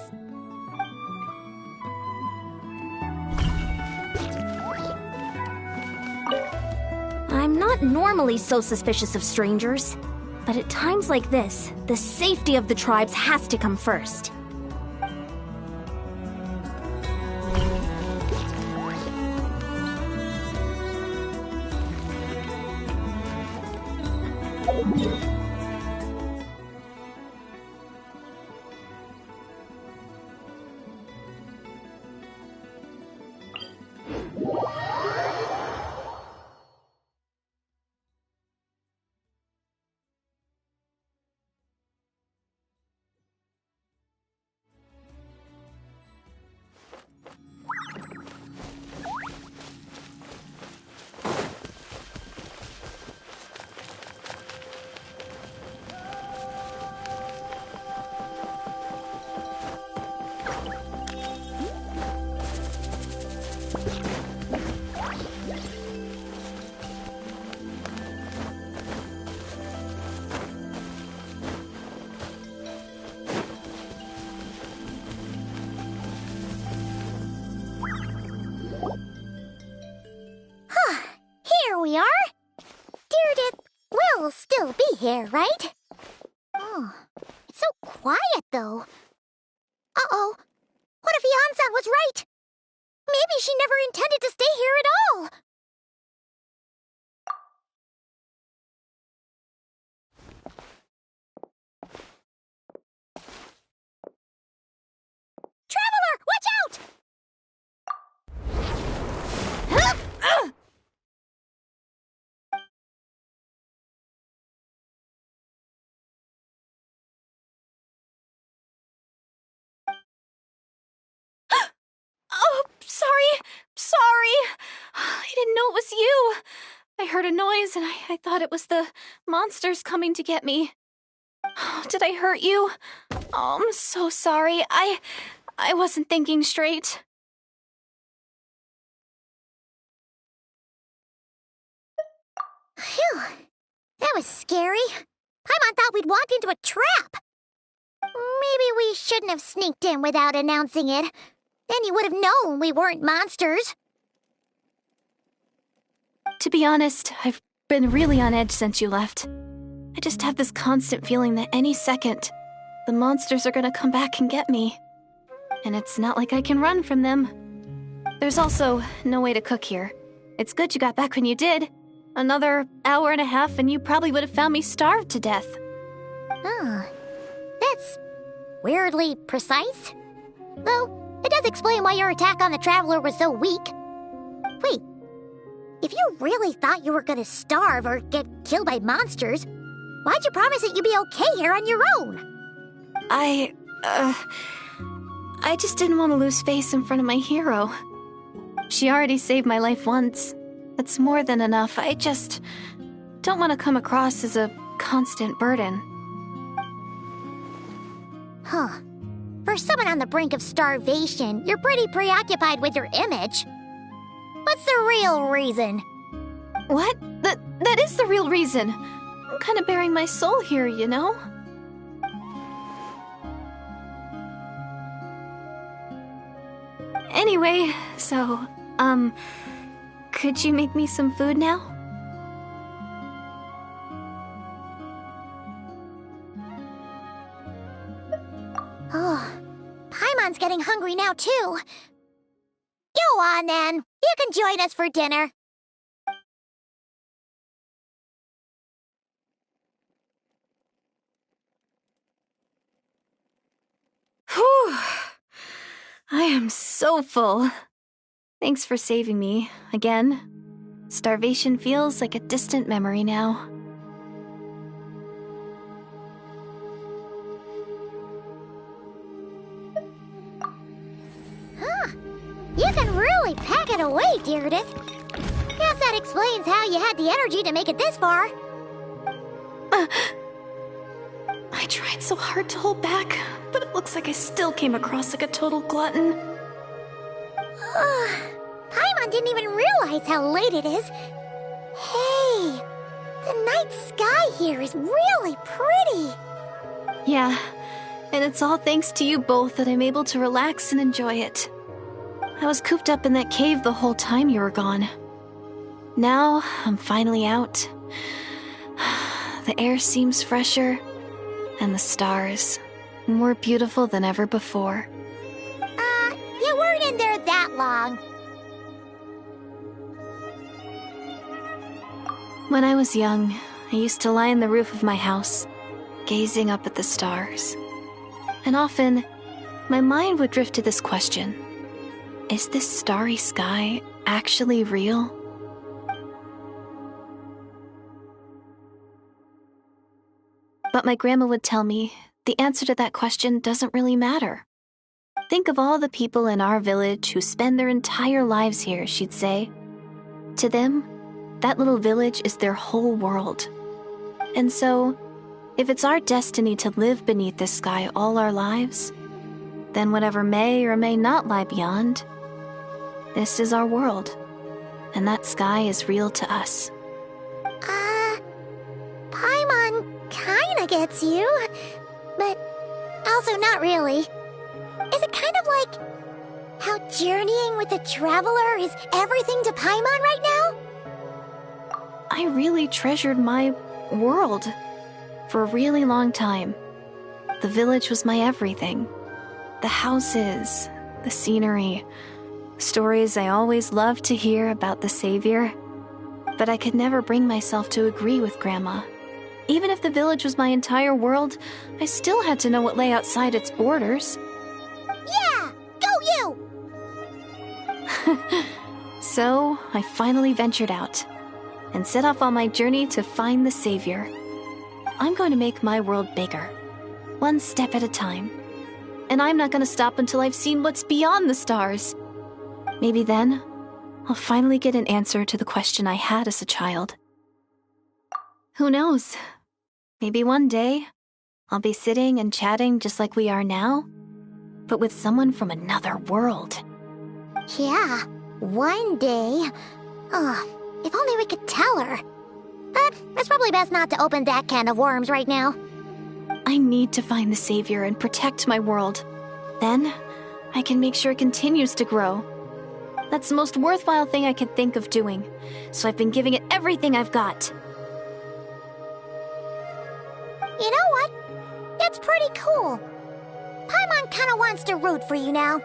I'm not normally so suspicious of strangers, but at times like this, the safety of the tribes has to come first. Here we are. Deirdre will still be here, right? Oh, it's so quiet, though. Uh-oh. What if Yan-san was right? Maybe she never intended to stay here at all. Traveler, watch out! Oh, sorry. I didn't know it was you. I heard a noise and I thought it was the monsters coming to get me. Oh, did I hurt you? Oh, I'm so sorry. I wasn't thinking straight. Phew. That was scary. Paimon thought we'd walked into a trap. Maybe we shouldn't have sneaked in without announcing it. Then you would have known we weren't monsters. To be honest, I've been really on edge since you left. I just have this constant feeling that any second, the monsters are gonna come back and get me. And it's not like I can run from them. There's also no way to cook here. It's good you got back when you did. Another hour and a half and you probably would have found me starved to death. Oh, that's weirdly precise. Though, it does explain why your attack on the Traveler was so weak. Wait, if you really thought you were gonna starve or get killed by monsters, why'd you promise that you'd be okay here on your own? I just didn't want to lose face in front of my hero. She already saved my life once. That's more than enough. I just don't want to come across as a constant burden. Huh. For someone on the brink of starvation, you're pretty preoccupied with your image. What's the real reason? What? That is the real reason. I'm kind of bearing my soul here, you know? Anyway, so, could you make me some food now? Oh, Paimon's getting hungry now, too. Go on, then. You can join us for dinner. Whew. I am so full. Thanks for saving me, again. Starvation feels like a distant memory now. Huh. You can really pack it away, Deirdre. Guess that explains how you had the energy to make it this far. I tried so hard to hold back, but it looks like I still came across like a total glutton. Paimon didn't even realize how late it is. Hey, the night sky here is really pretty. Yeah, and it's all thanks to you both that I'm able to relax and enjoy it. I was cooped up in that cave the whole time you were gone. Now, I'm finally out. The air seems fresher, and the stars more beautiful than ever before. You weren't in there that long. When I was young, I used to lie on the roof of my house, gazing up at the stars. And often, my mind would drift to this question. Is this starry sky actually real? But my grandma would tell me the answer to that question doesn't really matter. Think of all the people in our village who spend their entire lives here, she'd say. To them, that little village is their whole world. And so, if it's our destiny to live beneath this sky all our lives, then whatever may or may not lie beyond, this is our world, and that sky is real to us. Paimon kinda gets you, but also not really. Is it kind of like how journeying with the Traveler is everything to Paimon right now? I really treasured my world for a really long time. The village was my everything. The houses, the scenery, stories I always loved to hear about the Savior. But I could never bring myself to agree with Grandma. Even if the village was my entire world, I still had to know what lay outside its borders. Yeah! Go you! So, I finally ventured out and set off on my journey to find the Savior. I'm going to make my world bigger, one step at a time. And I'm not going to stop until I've seen what's beyond the stars. Maybe then, I'll finally get an answer to the question I had as a child. Who knows? Maybe one day, I'll be sitting and chatting just like we are now, but with someone from another world. Yeah, one day. If only we could tell her. But it's probably best not to open that can of worms right now. I need to find the Savior and protect my world. Then, I can make sure it continues to grow. That's the most worthwhile thing I could think of doing, so I've been giving it everything I've got. You know what? It's pretty cool. Paimon kinda wants to root for you now.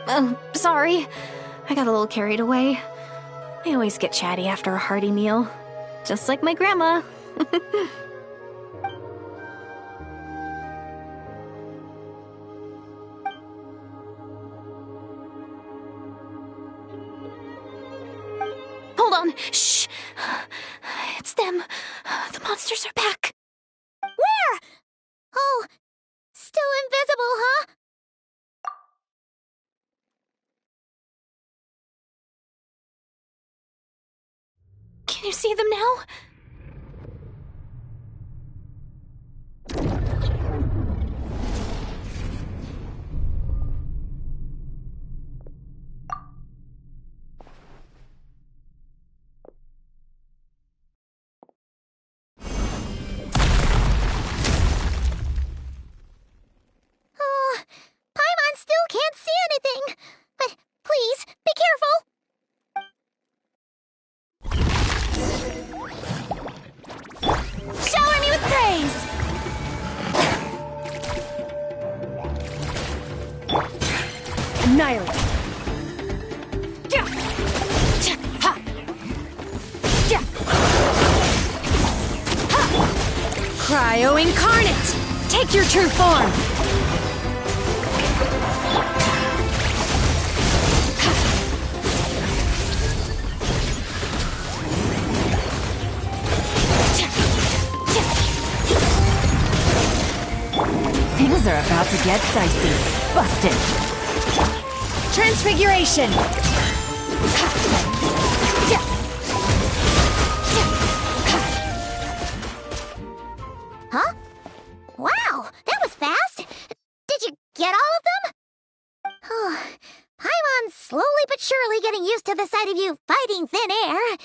Oh, sorry. I got a little carried away. I always get chatty after a hearty meal. Just like my grandma. Hold on. Shh. It's them. The monsters are back. Where? Oh, still invisible, huh? Can you see them now? Oh, Paimon still can't see anything. But please, be careful. Shower me with praise! Annihilate! Cryo Incarnate! Take your true form! Things are about to get dicey. Busted. Transfiguration! Huh? Wow, that was fast. Did you get all of them? Oh, Paimon's slowly but surely getting used to the sight of you fighting thin air.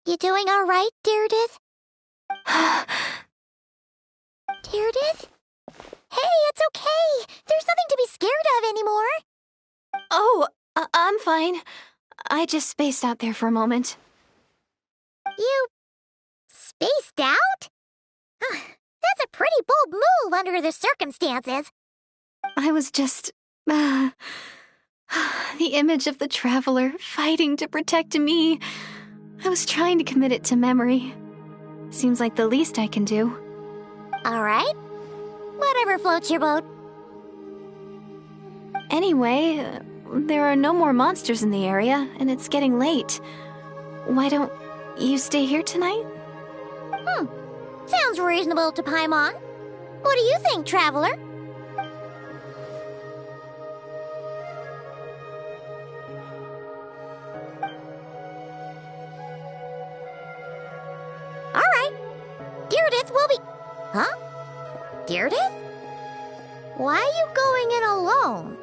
You doing all right, Deirdith? Deirdith? Hey, it's okay. There's nothing to be scared of anymore. Oh, I'm fine. I just spaced out there for a moment. You spaced out? That's a pretty bold move under the circumstances. I was just... the image of the Traveler fighting to protect me I was trying to commit it to memory. Seems like the least I can do. Alright. Whatever floats your boat. Anyway, there are no more monsters in the area, and it's getting late. Why don't you stay here tonight? Sounds reasonable to Paimon. What do you think, Traveler? Alright. Deirdith will be... Huh? Deirdith? Why are you going in alone?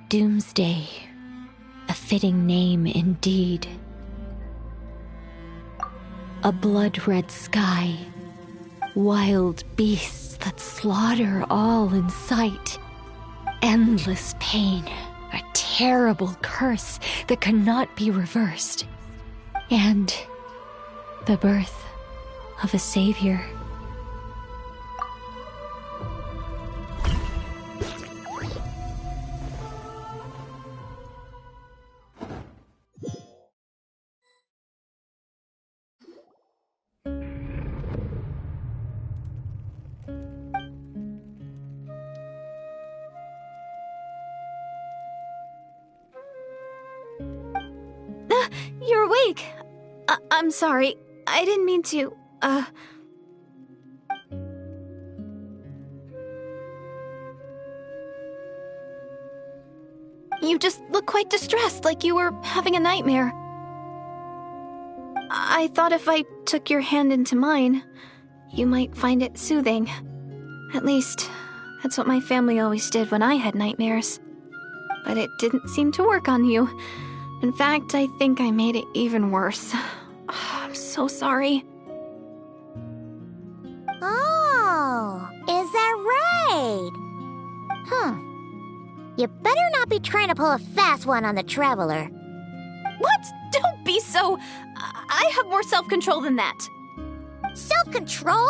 Doomsday. A fitting name indeed. A blood-red sky. Wild beasts that slaughter all in sight. Endless pain. A terrible curse that cannot be reversed. And the birth of a savior. You're awake! I'm sorry. I didn't mean to, You just look quite distressed, like you were having a nightmare. I thought if I took your hand into mine, you might find it soothing. At least, that's what my family always did when I had nightmares. But it didn't seem to work on you. In fact, I think I made it even worse. I'm so sorry. Oh, is that right? You better not be trying to pull a fast one on the Traveler. What? Don't be so... I have more self-control than that. Self-control?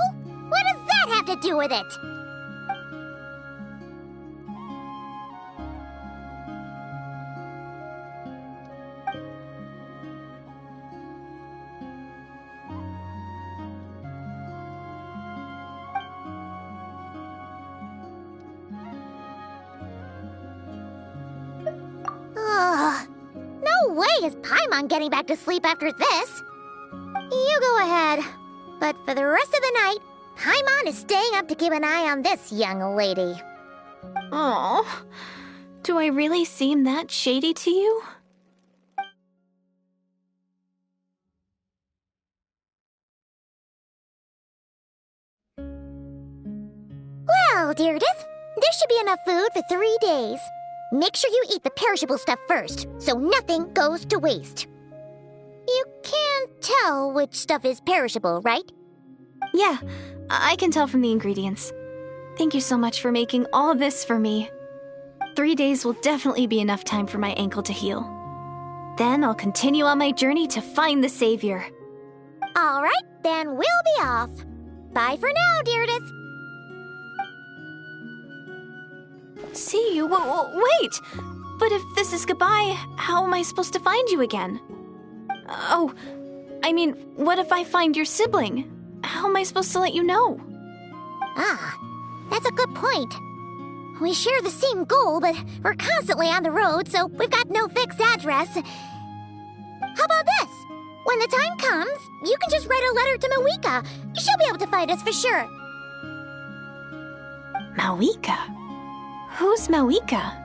What does that have to do with it? No way is Paimon getting back to sleep after this. You go ahead. But for the rest of the night, Paimon is staying up to keep an eye on this young lady. Oh, do I really seem that shady to you? Well, Deirdith, there should be enough food for 3 days. Make sure you eat the perishable stuff first, so nothing goes to waste. You can't tell which stuff is perishable, right? Yeah, I can tell from the ingredients. Thank you so much for making all this for me. 3 days will definitely be enough time for my ankle to heal. Then I'll continue on my journey to find the savior. All right, then we'll be off. Bye for now, Deirdith. See you? Wait! But if this is goodbye, how am I supposed to find you again? Oh, I mean, what if I find your sibling? How am I supposed to let you know? Ah, that's a good point. We share the same goal, but we're constantly on the road, so we've got no fixed address. How about this? When the time comes, you can just write a letter to Mawika. She'll be able to find us for sure. Mawika? Who's Mawika?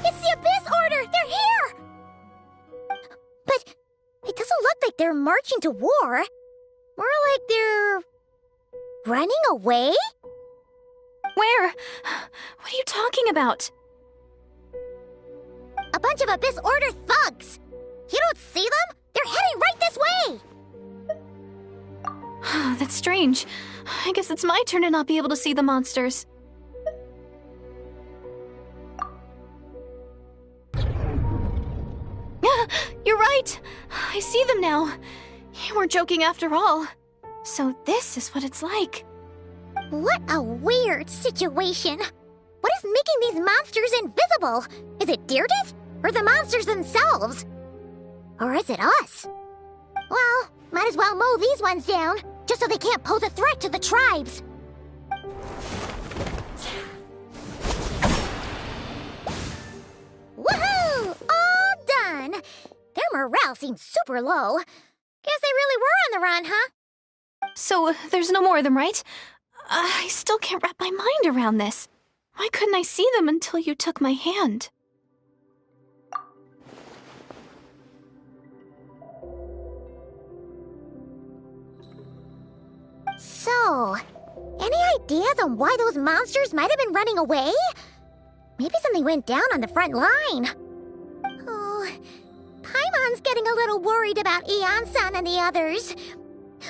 It's the Abyss Order! They're here! But it doesn't look like they're marching to war. More like they're running away? Where? What are you talking about? A bunch of Abyss Order thugs! You don't see them? They're heading right this way! That's strange. I guess it's my turn to not be able to see the monsters. You're right! I see them now. You weren't joking after all. So this is what it's like. What a weird situation. What is making these monsters invisible? Is it Deirdith? Or the monsters themselves? Or is it us? Well, might as well mow these ones down, just so they can't pose a threat to the tribes. Woohoo! All done! Their morale seems super low. Guess they really were on the run, huh? So there's no more of them, right? I still can't wrap my mind around this. Why couldn't I see them until you took my hand? So, any ideas on why those monsters might have been running away? Maybe something went down on the front line. Oh, Paimon's getting a little worried about Eon-san and the others.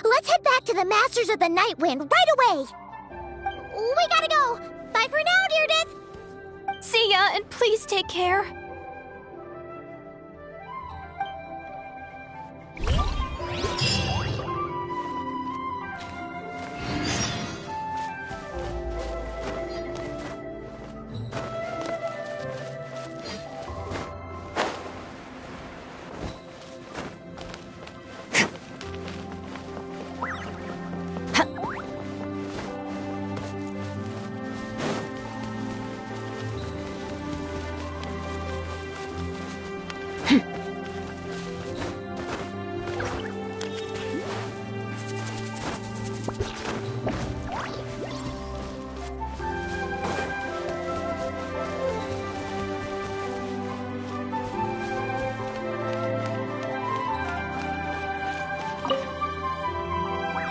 Let's head back to the Masters of the Night Wind right away. We gotta go. Bye for now, Deirdith. See ya, and please take care.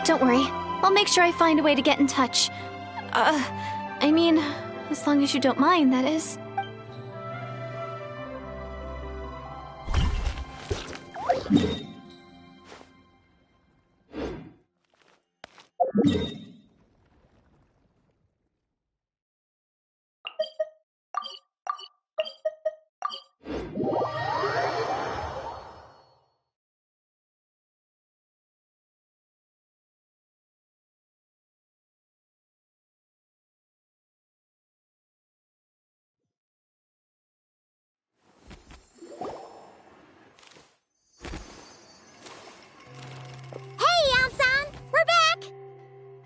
Don't worry. I'll make sure I find a way to get in touch. I mean, as long as you don't mind, that is.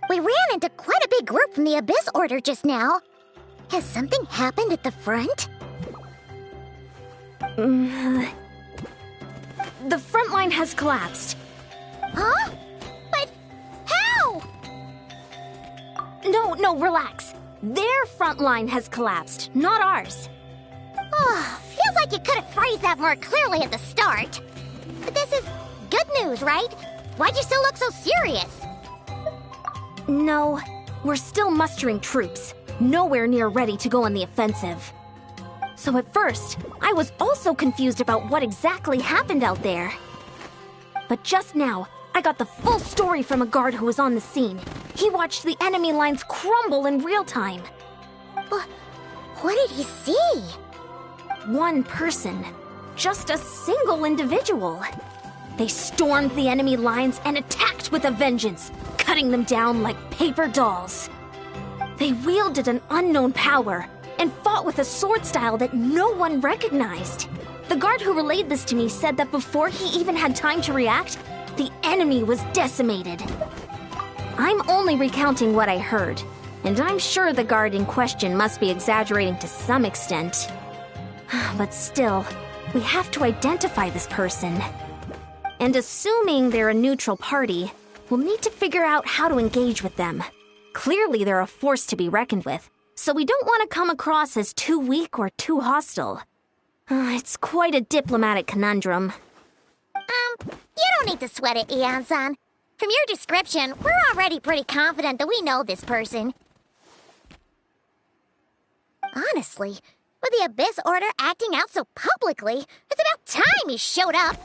We ran into quite a big group from the Abyss Order just now. Has something happened at the front? The front line has collapsed. Huh? But how? No, relax. Their front line has collapsed, not ours. Oh, feels like you could have phrased that more clearly at the start. But this is good news, right? Why'd you still look so serious? No, we're still mustering troops, nowhere near ready to go on the offensive. So at first, I was also confused about what exactly happened out there. But just now, I got the full story from a guard who was on the scene. He watched the enemy lines crumble in real time. What did he see? One person. Just a single individual. They stormed the enemy lines and attacked with a vengeance, cutting them down like paper dolls. They wielded an unknown power and fought with a sword style that no one recognized. The guard who relayed this to me said that before he even had time to react, the enemy was decimated. I'm only recounting what I heard, and I'm sure the guard in question must be exaggerating to some extent. But still, we have to identify this person. And assuming they're a neutral party, we'll need to figure out how to engage with them. Clearly they're a force to be reckoned with, so we don't want to come across as too weak or too hostile. It's quite a diplomatic conundrum. You don't need to sweat it, Eon-san. From your description, we're already pretty confident that we know this person. Honestly, with the Abyss Order acting out so publicly, it's about time he showed up.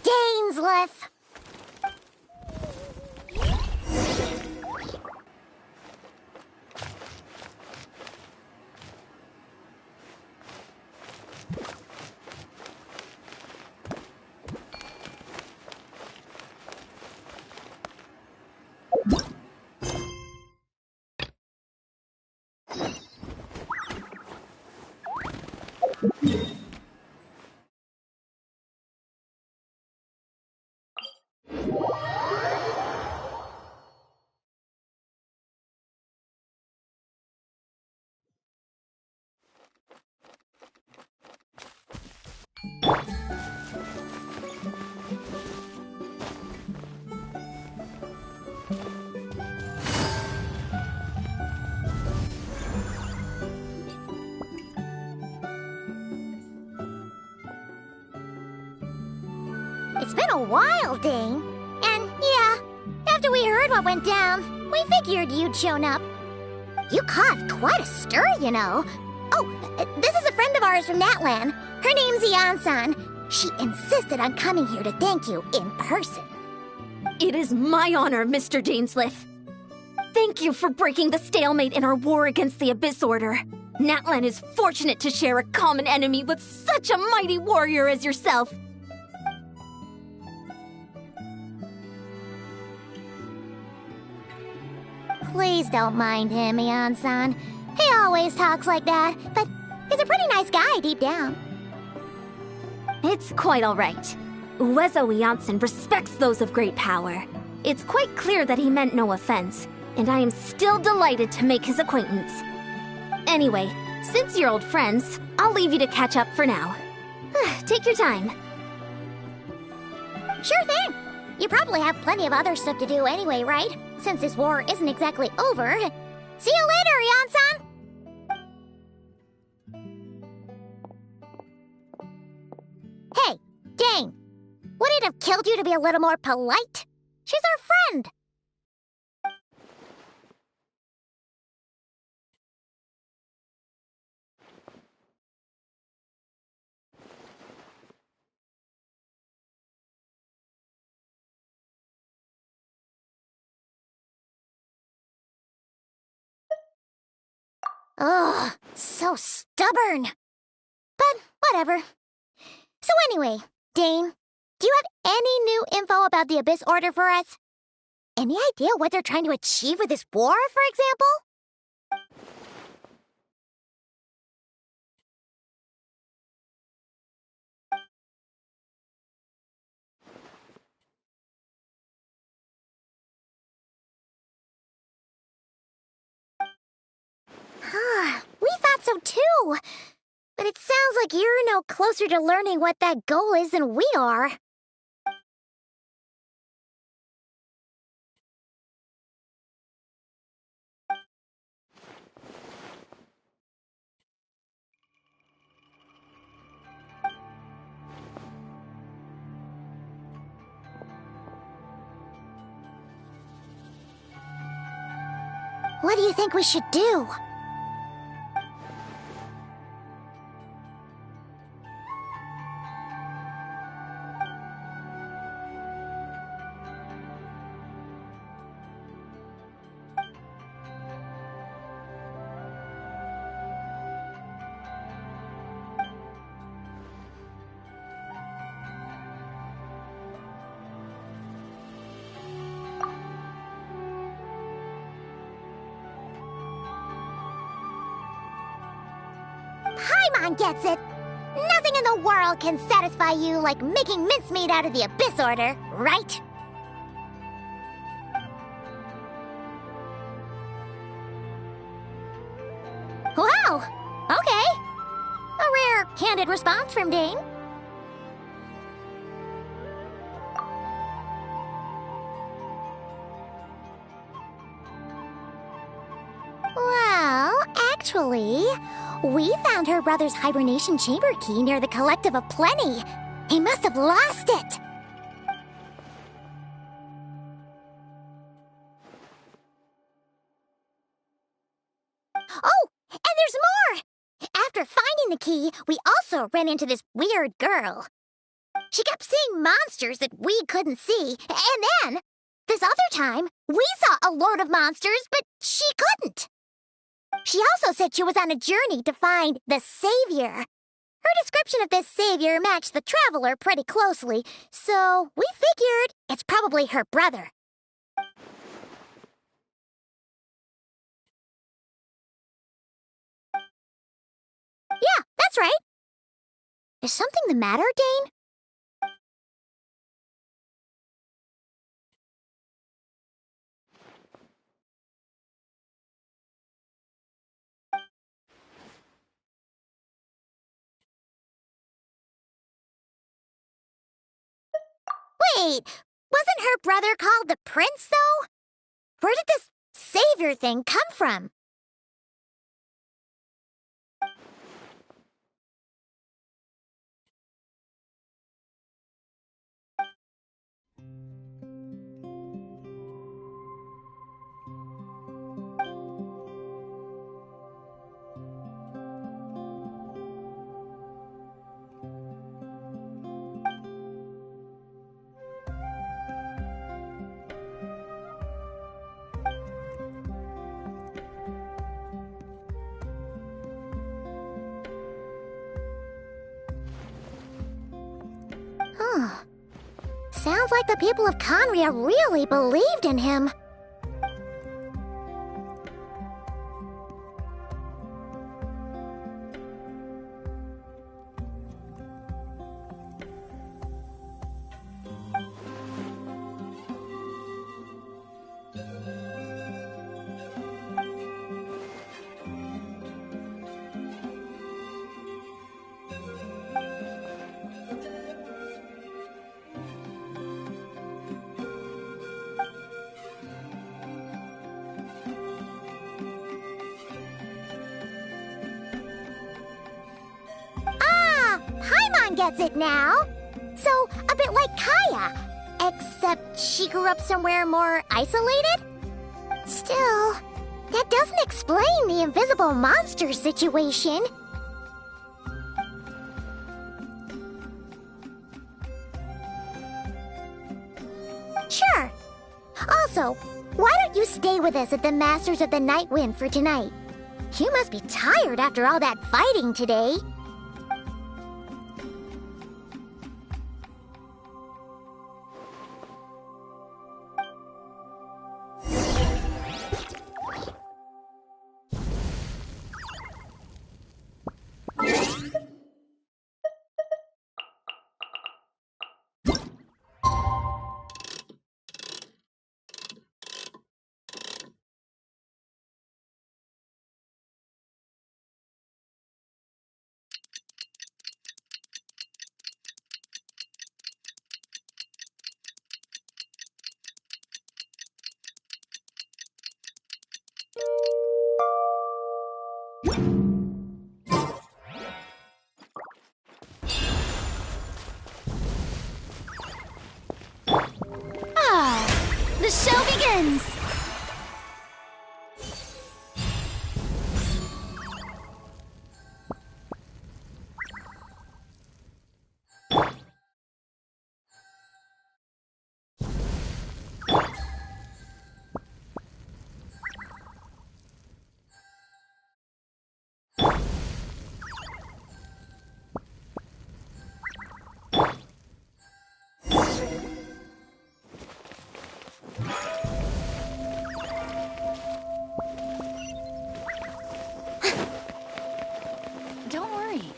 Dainsleif! It's been a while, Dane. And yeah, after we heard what went down, we figured you'd shown up. You caused quite a stir, you know. Oh, this is a friend of ours from Natlan. Her name's Eon-san. She insisted on coming here to thank you in person. It is my honor, Mr. Dainsleif. Thank you for breaking the stalemate in our war against the Abyss Order. Natlan is fortunate to share a common enemy with such a mighty warrior as yourself. Please don't mind him, Eon-san. He always talks like that, but he's a pretty nice guy deep down. It's quite all right. Uezo Janssen respects those of great power. It's quite clear that he meant no offense, and I am still delighted to make his acquaintance. Anyway, since you're old friends, I'll leave you to catch up for now. Take your time. Sure thing. You probably have plenty of other stuff to do anyway, right? Since this war isn't exactly over. See you later, Eon-san! Hey, Dane! Would it have killed you to be a little more polite? She's our friend! Ugh, so stubborn. But whatever. So anyway, Dane, do you have any new info about the Abyss Order for us? Any idea what they're trying to achieve with this war, for example? We thought so too. But it sounds like you're no closer to learning what that goal is than we are. What do you think we should do? Paimon gets it. Nothing in the world can satisfy you like making mincemeat out of the Abyss Order, right? Wow, okay. A rare, candid response from Dane. Well, actually, we found her brother's hibernation chamber key near the Collective of Plenty. He must have lost it. Oh, and there's more! After finding the key, we also ran into this weird girl. She kept seeing monsters that we couldn't see, and then, this other time, we saw a load of monsters, but she couldn't. She also said she was on a journey to find the Savior. Her description of this Savior matched the Traveler pretty closely, so we figured it's probably her brother. Yeah, that's right. Is something the matter, Dane? Wait, wasn't her brother called the Prince, though? Where did this Savior thing come from? Sounds like the people of Khaenriah really believed in him. Gets it now. So, a bit like Kaya, except she grew up somewhere more isolated? Still, that doesn't explain the invisible monster situation. Sure. Also, why don't you stay with us at the Masters of the Night Wind for tonight? You must be tired after all that fighting today. The show begins!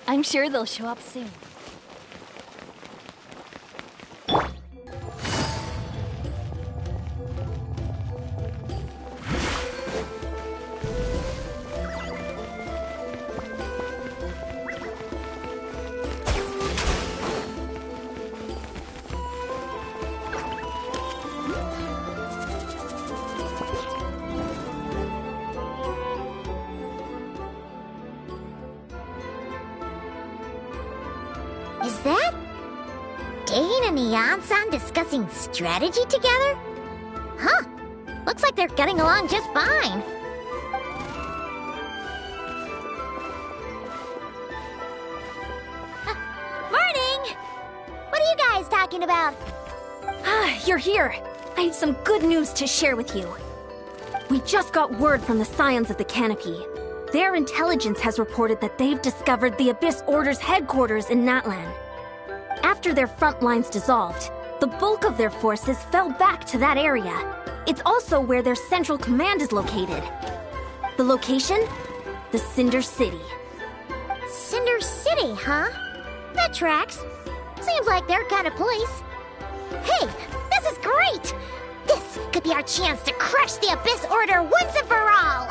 I'm sure they'll show up soon. Is that Dane and Eon-san discussing strategy together? Huh. Looks like they're getting along just fine. Morning! What are you guys talking about? Ah, you're here. I have some good news to share with you. We just got word from the Scions of the Canopy. Their intelligence has reported that they've discovered the Abyss Order's headquarters in Natlan. After their front lines dissolved, the bulk of their forces fell back to that area. It's also where their central command is located. The location? The Cinder City. Cinder City, huh? That tracks. Seems like their kind of place. Hey, this is great! This could be our chance to crush the Abyss Order once and for all!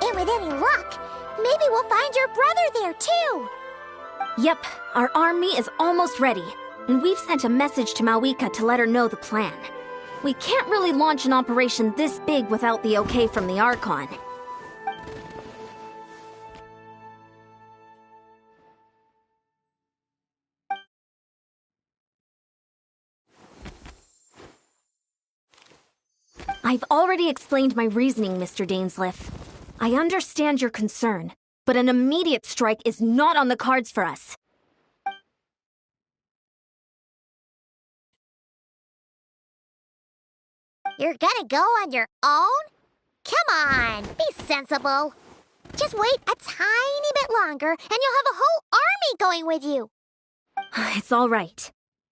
And with any luck, maybe we'll find your brother there too! Yep, our army is almost ready, and we've sent a message to Malwika to let her know the plan. We can't really launch an operation this big without the okay from the Archon. I've already explained my reasoning, Mr. Dainsleif. I understand your concern, but an immediate strike is not on the cards for us. You're gonna go on your own? Come on, be sensible. Just wait a tiny bit longer and you'll have a whole army going with you. It's all right.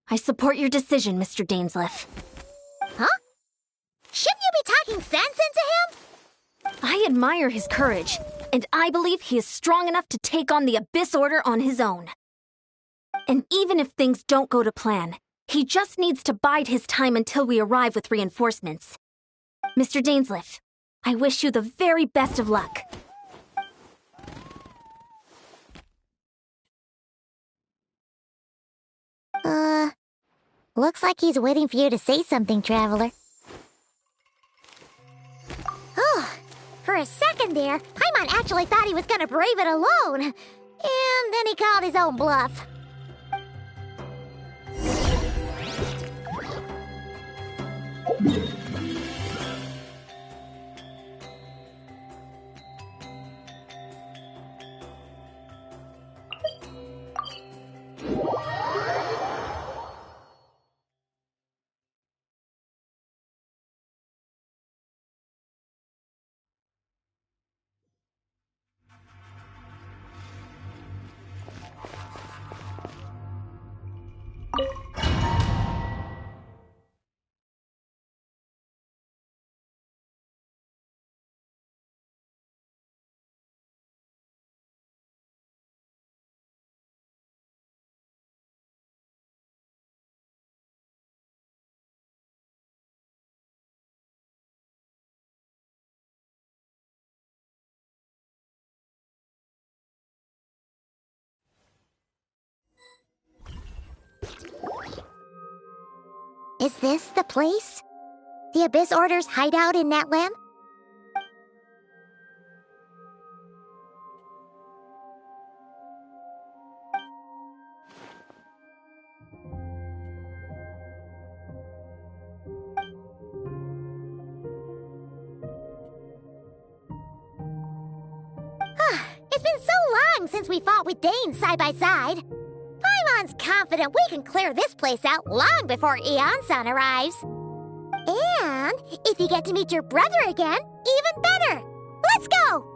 I support your decision, Mr. Dainsleif. Huh? Shouldn't you be talking sense into him? I admire his courage, and I believe he is strong enough to take on the Abyss Order on his own. And even if things don't go to plan, he just needs to bide his time until we arrive with reinforcements. Mr. Dainsleif, I wish you the very best of luck. Looks like he's waiting for you to say something, Traveler. Oh, for a second there, Paimon actually thought he was gonna brave it alone. And then he called his own bluff. Is this the place? The Abyss Order's hideout in Natlan? It's been so long since we fought with Dane side by side. Paimon's confident we can clear this place out long before Eon-san arrives. And if you get to meet your brother again, even better. Let's go!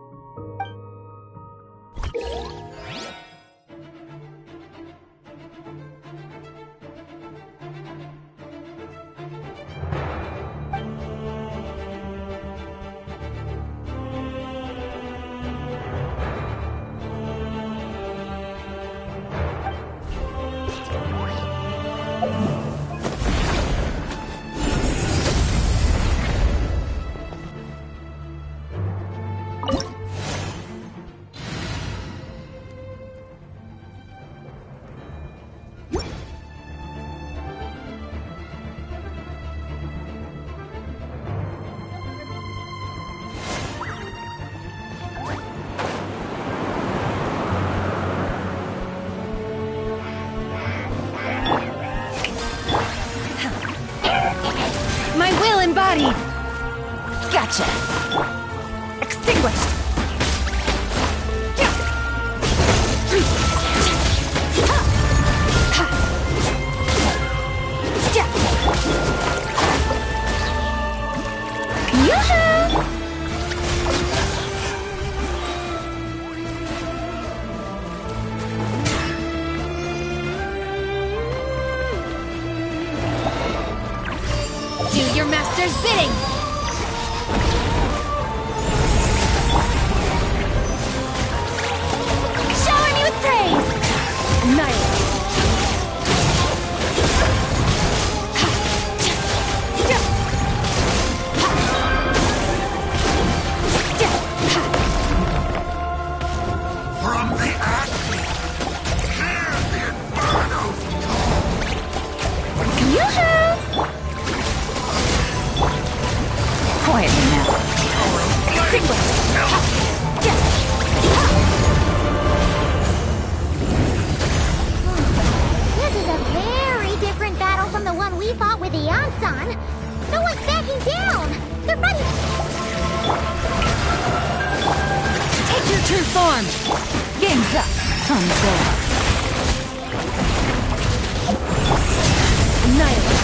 Traveler's bidding! Shower me with praise! Annihilate! From the act, hear the inferno's Yoo-hoo! Quietly now. Extinguish! This is a very different battle from the one we fought with the Ansan. No one's backing down. They're running. Take your true form! Game's up! Fun's over. Annihilate!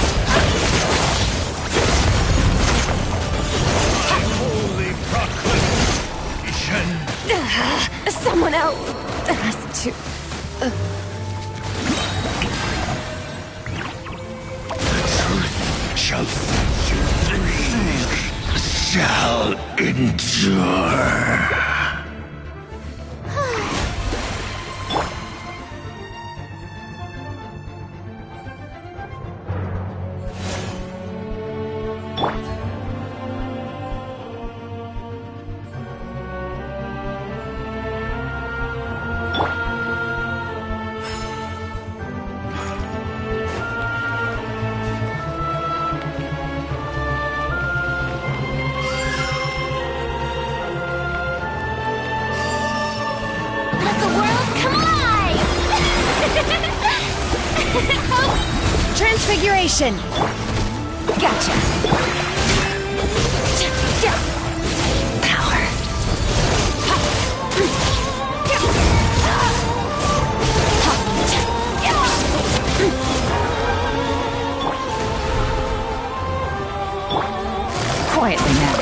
holy proclamation! Someone else has to... Shall set you free, shall endure. Let the world come alive! Transfiguration! Gotcha! Power! Quietly now.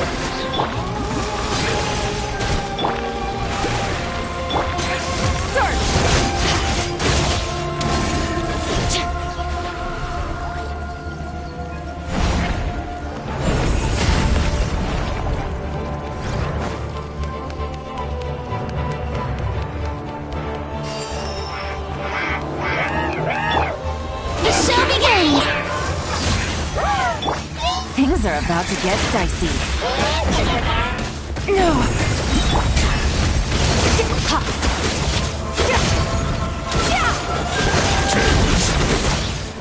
Things are about to get dicey. No!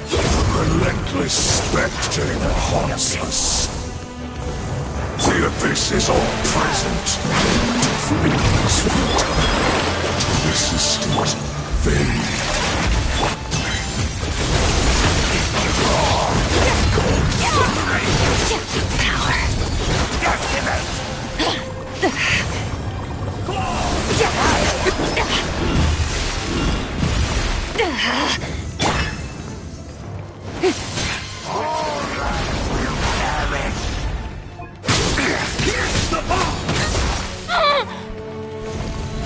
The relentless spectre that haunts us. The abyss is all present. To flee is futile. To resist it, vain. Power.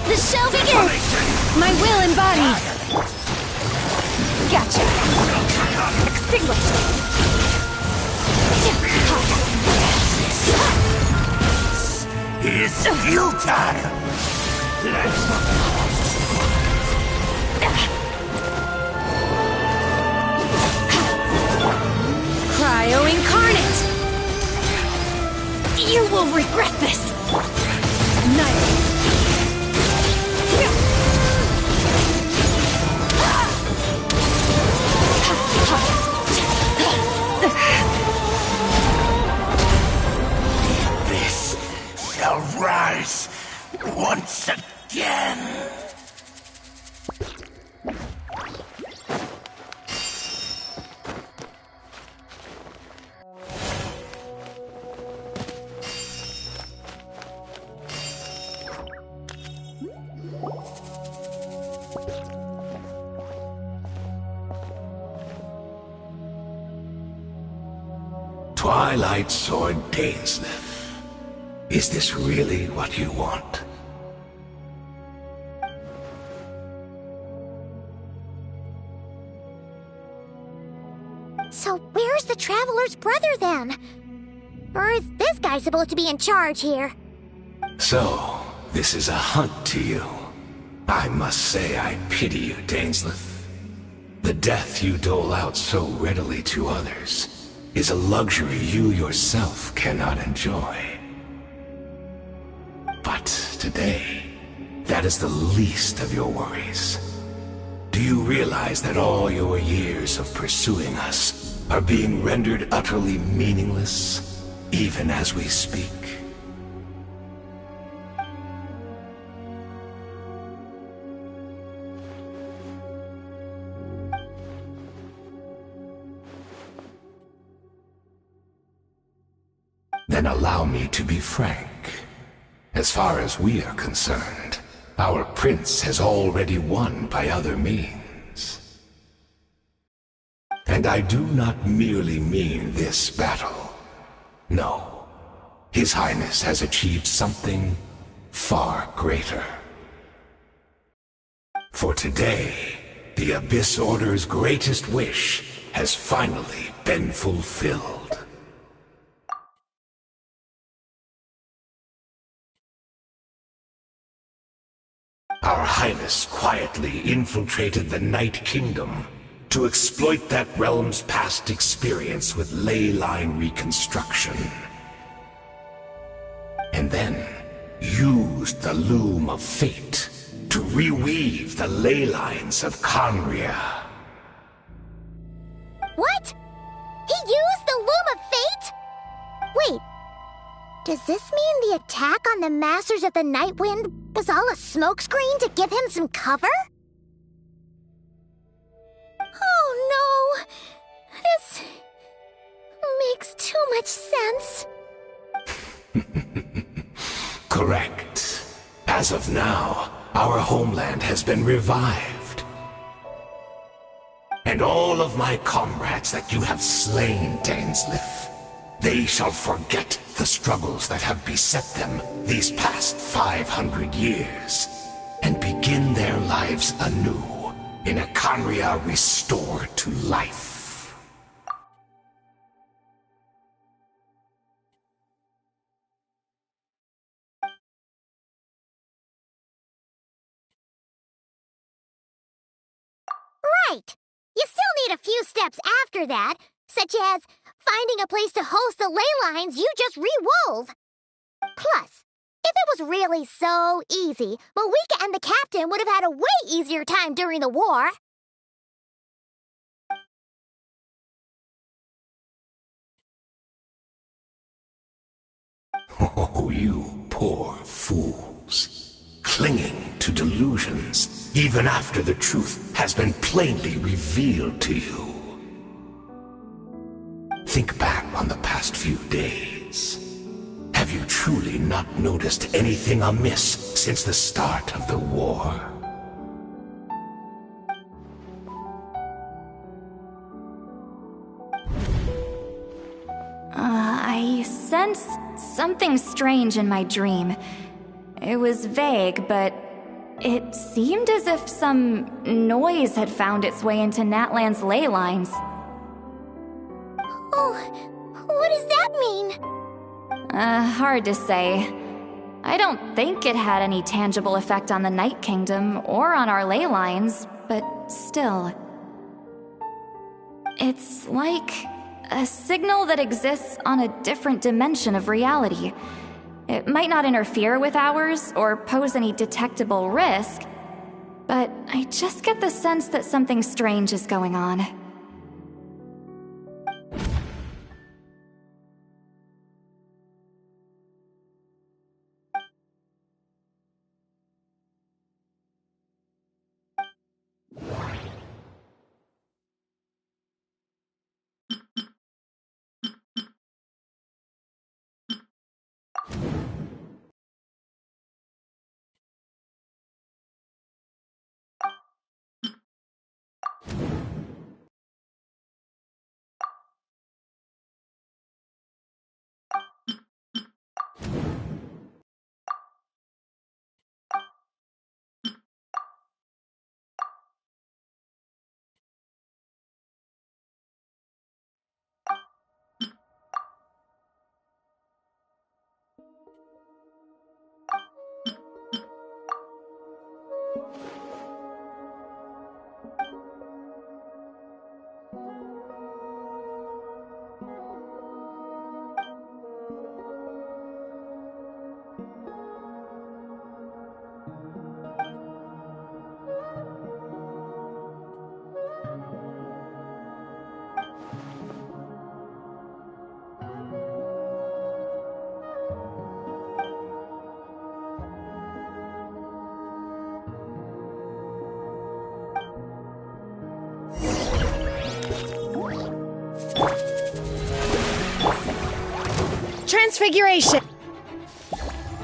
The show begins! My will embodied! Gotcha! Extinguish! It's futile! Cryo incarnate! You will regret this! Annihilate! This shall rise once again! Twilight Sword Dainsleif. Is this really what you want? So where's the Traveler's brother then? Or is this guy supposed to be in charge here? So, this is a hunt to you. I must say I pity you, Dainsleth. The death you dole out so readily to others is a luxury you yourself cannot enjoy. But today, that is the least of your worries. Do you realize that all your years of pursuing us are being rendered utterly meaningless, even as we speak? Then allow me to be frank. As far as we are concerned, our prince has already won by other means. And I do not merely mean this battle. No. His Highness has achieved something far greater. For today, the Abyss Order's greatest wish has finally been fulfilled. Our Highness quietly infiltrated the Night Kingdom to exploit that realm's past experience with ley line reconstruction. And then used the loom of fate to reweave the ley lines of Khaenriah. What? He used the Loom of Fate? Wait, does this mean the attack on the Masters of the Night Wind was all a smokescreen to give him some cover? Oh no! This makes too much sense. Correct. As of now, our homeland has been revived. And all of my comrades that you have slain, Dainsleth, they shall forget the struggles that have beset them these past 500 years, and begin their lives anew in a Khaenriah restored to life. Right! You still need a few steps after that, such as finding a place to host the ley lines you just re-wove. Plus, if it was really so easy, Moika and the captain would have had a way easier time during the war. Oh, you poor fools. Clinging to delusions, even after the truth has been plainly revealed to you. Think back on the past few days. Have you truly not noticed anything amiss since the start of the war? I sensed something strange in my dream. It was vague, but it seemed as if some noise had found its way into Natlan's ley lines. Oh, what does that mean? Hard to say. I don't think it had any tangible effect on the Night Kingdom or on our ley lines, but still. It's like a signal that exists on a different dimension of reality. It might not interfere with ours or pose any detectable risk, but I just get the sense that something strange is going on. transfiguration!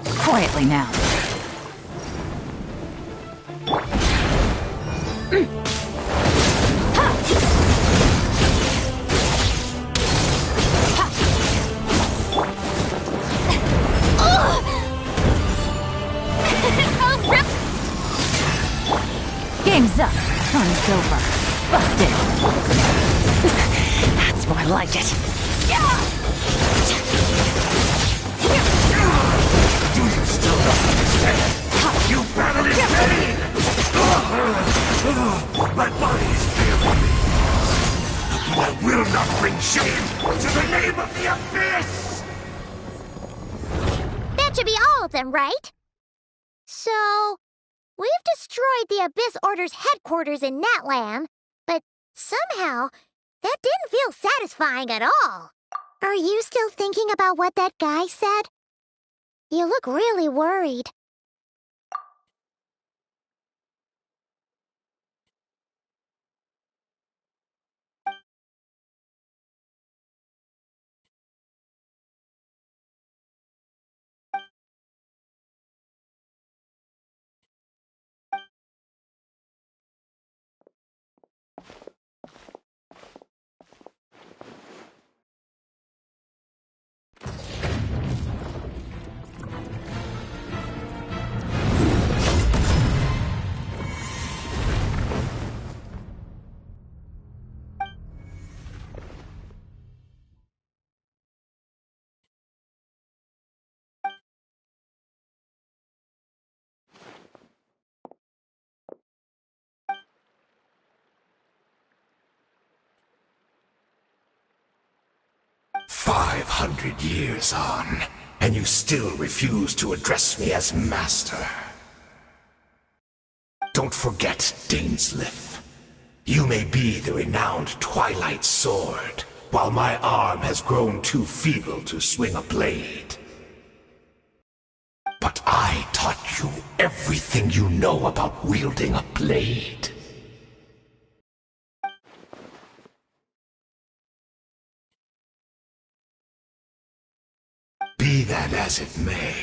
Quietly now. Game's up. Fun's over. Busted. That's more like it. Do you still not understand? You battle in pain! My body is failing me. But I will not bring shame to the name of the Abyss! That should be all of them, right? So, we've destroyed the Abyss Order's headquarters in Natlan, but somehow, that didn't feel satisfying at all. Are you still thinking about what that guy said? You look really worried. "500 years on, and you still refuse to address me as Master. Don't forget, Dainsleif. You may be the renowned Twilight Sword, while my arm has grown too feeble to swing a blade. But I taught you everything you know about wielding a blade. Be that as it may,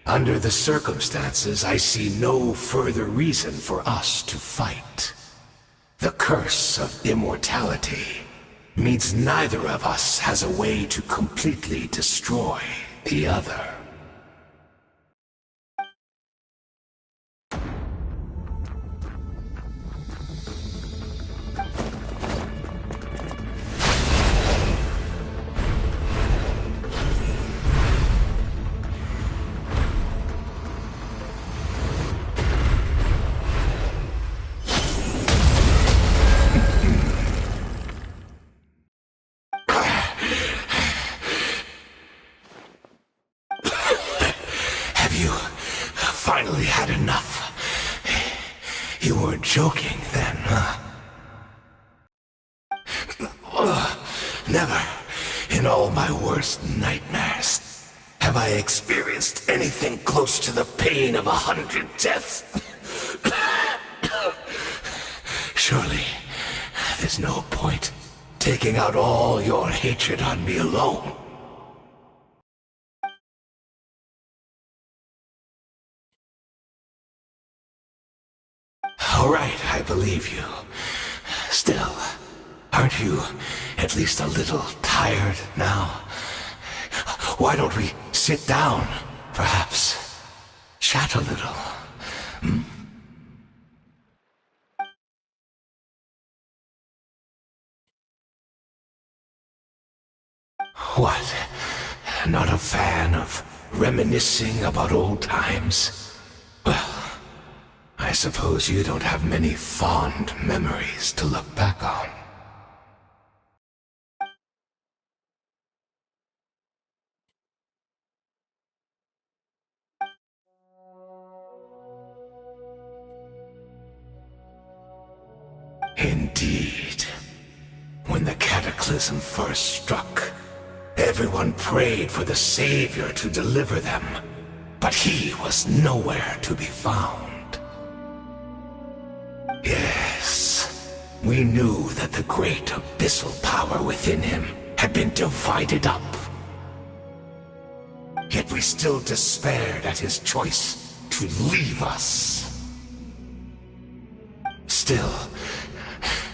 under the circumstances, I see no further reason for us to fight. The curse of immortality means neither of us has a way to completely destroy the other. Finally had enough. You weren't joking then, huh? Never, in all my worst nightmares, have I experienced anything close to the pain of 100 deaths. Surely, there's no point taking out all your hatred on me alone. All right, I believe you. Still, aren't you at least a little tired now? Why don't we sit down, perhaps? Chat a little, hmm? What? Not a fan of reminiscing about old times? Well, I suppose you don't have many fond memories to look back on. Indeed. When the cataclysm first struck, everyone prayed for the Savior to deliver them, but he was nowhere to be found. Yes, we knew that the great abyssal power within him had been divided up. we still despaired at his choice to leave us. Still,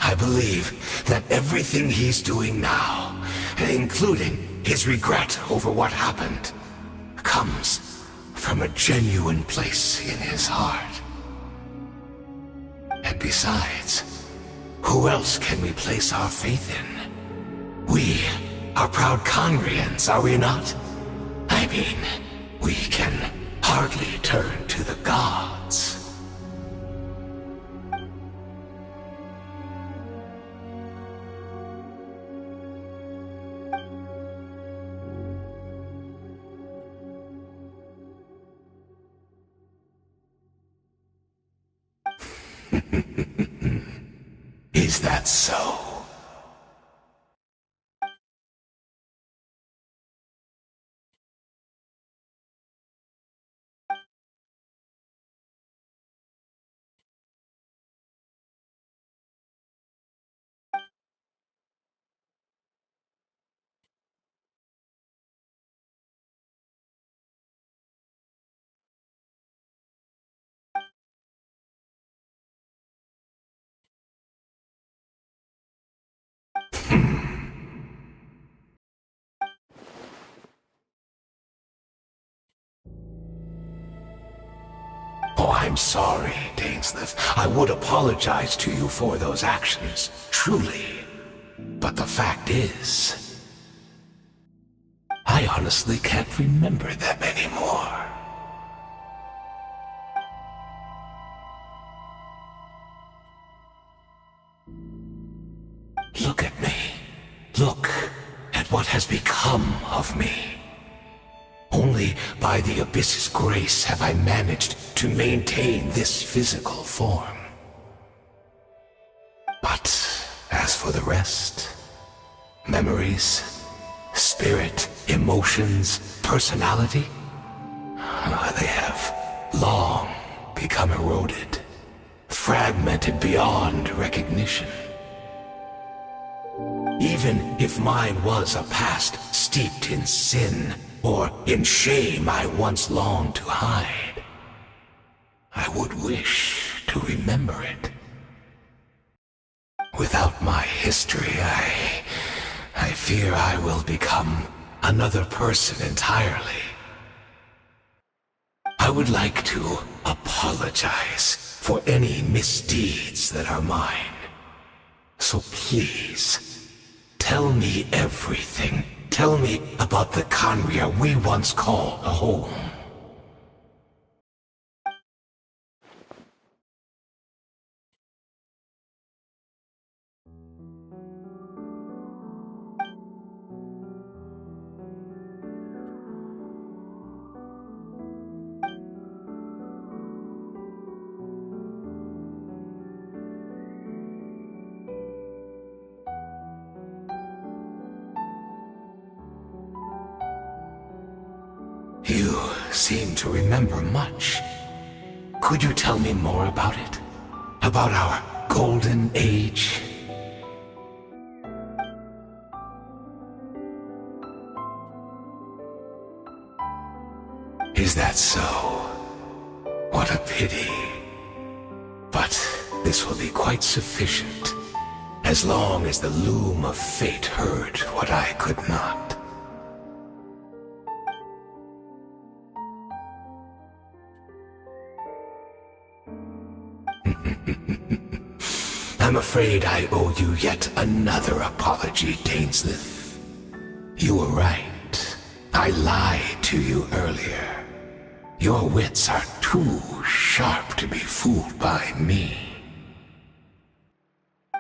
I believe that everything he's doing now, including his regret over what happened, comes from a genuine place in his heart. And besides, who else can we place our faith in? We are proud Khaenriahans, are we not? I mean, we can hardly turn to the gods. Is that so? Oh, I'm sorry, Dainsleif. I would apologize to you for those actions, truly. But the fact is, I honestly can't remember them anymore. Look at me. Look at what has become of me. Only by the Abyss's grace have I managed to maintain this physical form. But as for the rest, memories, spirit, emotions, personality, they have long become eroded, fragmented beyond recognition. Even if mine was a past steeped in sin, or in shame I once longed to hide, I would wish to remember it. Without my history, I fear I will become another person entirely. I would like to apologize for any misdeeds that are mine. So please, tell me everything. Tell me about the Khaenriah we once called a home. You seem to remember much. Could you tell me more about it? About our golden age? Is that so? What a pity. But this will be quite sufficient, as long as the loom of fate heard what I could not. I'm afraid I owe you yet another apology, Dainsleif. You were right. I lied to you earlier. Your wits are too sharp to be fooled by me.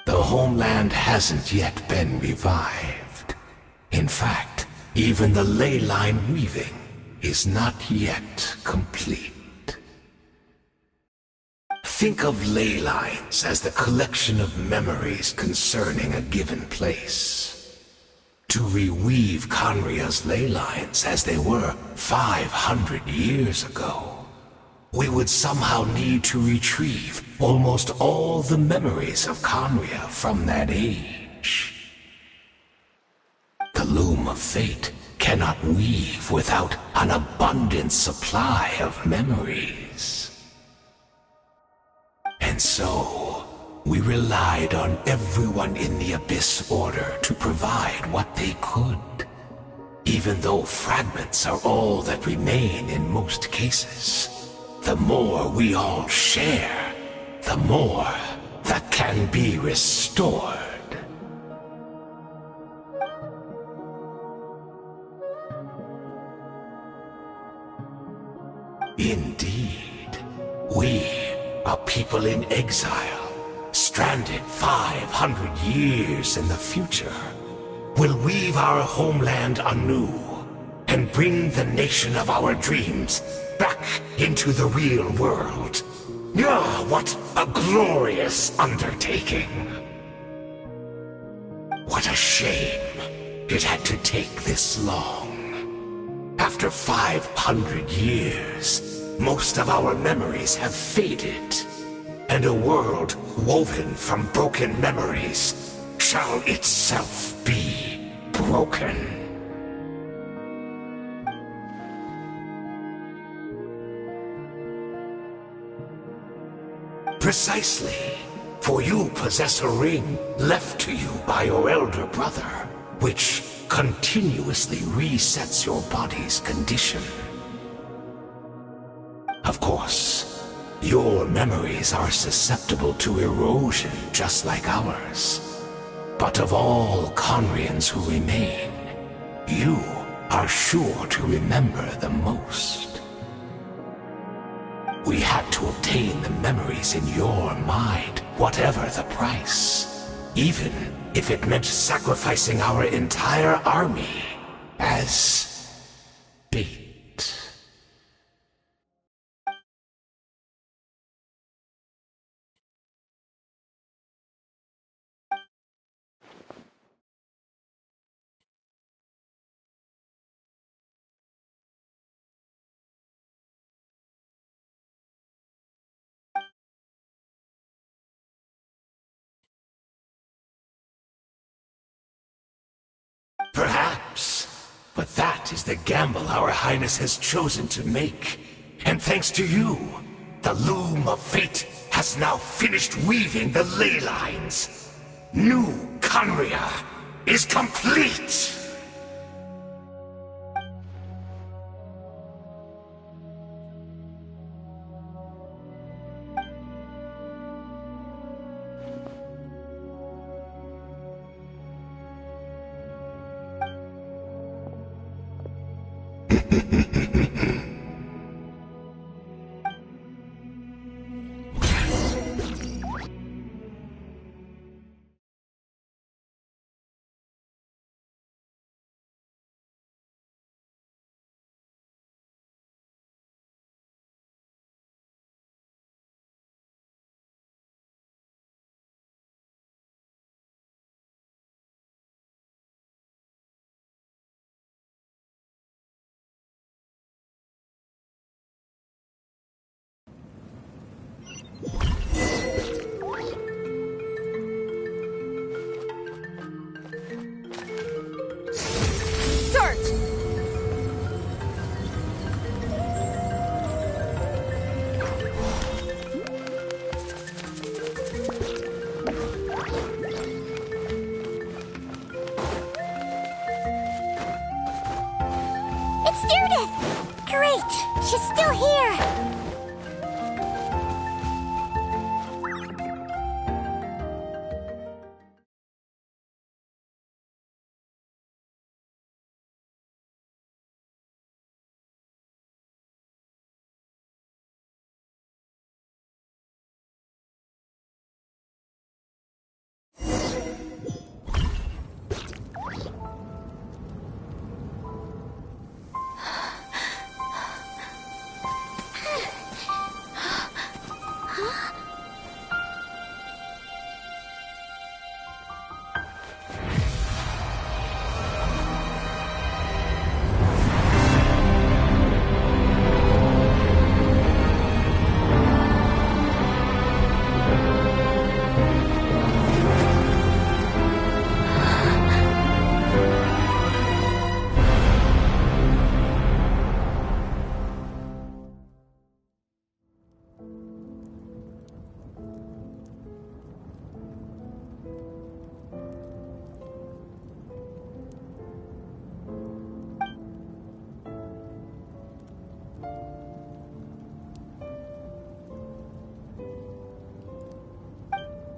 The homeland hasn't yet been revived. In fact, even the ley line weaving is not yet complete. Think of ley lines as the collection of memories concerning a given place. To reweave Khaenriah's ley lines as they were 500 years ago, we would somehow need to retrieve almost all the memories of Khaenriah from that age. The loom of fate cannot weave without an abundant supply of memories. And so, we relied on everyone in the Abyss Order to provide what they could. Even though fragments are all that remain in most cases, the more we all share, the more that can be restored. Indeed, we, a people in exile, stranded 500 years in the future, will weave our homeland anew and bring the nation of our dreams back into the real world. Ah, what a glorious undertaking! What a shame it had to take this long. After 500 years, most of our memories have faded, and a world woven from broken memories shall itself be broken. Precisely, for you possess a ring left to you by your elder brother, which continuously resets your body's condition. Of course, your memories are susceptible to erosion just like ours. But of all Khaenrians who remain, you are sure to remember the most. We had to obtain the memories in your mind, whatever the price. Even if it meant sacrificing our entire army as bait. Perhaps. But that is the gamble our Highness has chosen to make. And thanks to you, the loom of fate has now finished weaving the ley lines. New Khaenriah is complete! She's still here!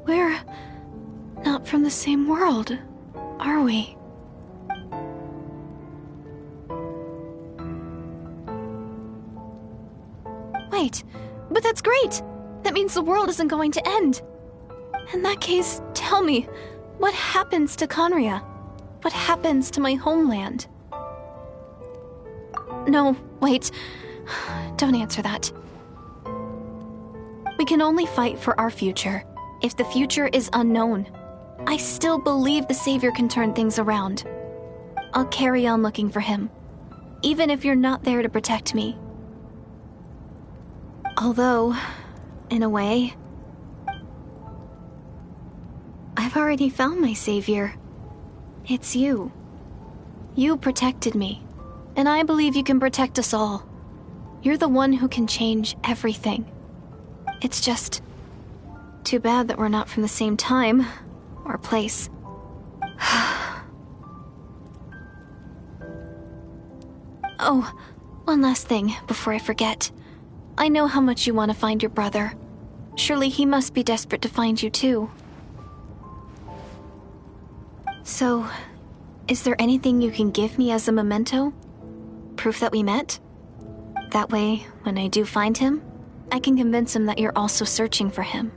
We're not from the same world, are we? Wait, but that's great! That means the world isn't going to end. In that case, tell me, what happens to Khaenriah? What happens to my homeland? No, wait. Don't answer that. We can only fight for our future. If the future is unknown, I still believe the Savior can turn things around. I'll carry on looking for him, even if you're not there to protect me. Although, in a way, I've already found my Savior. It's you. You protected me, and I believe you can protect us all. You're the one who can change everything. It's just too bad that we're not from the same time or place. Oh, one last thing before I forget. I know how much you want to find your brother. Surely he must be desperate to find you too. So, is there anything you can give me as a memento? Proof that we met? That way, when I do find him, I can convince him that you're also searching for him.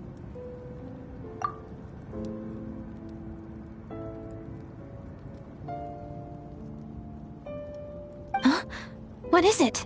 Huh? What is it?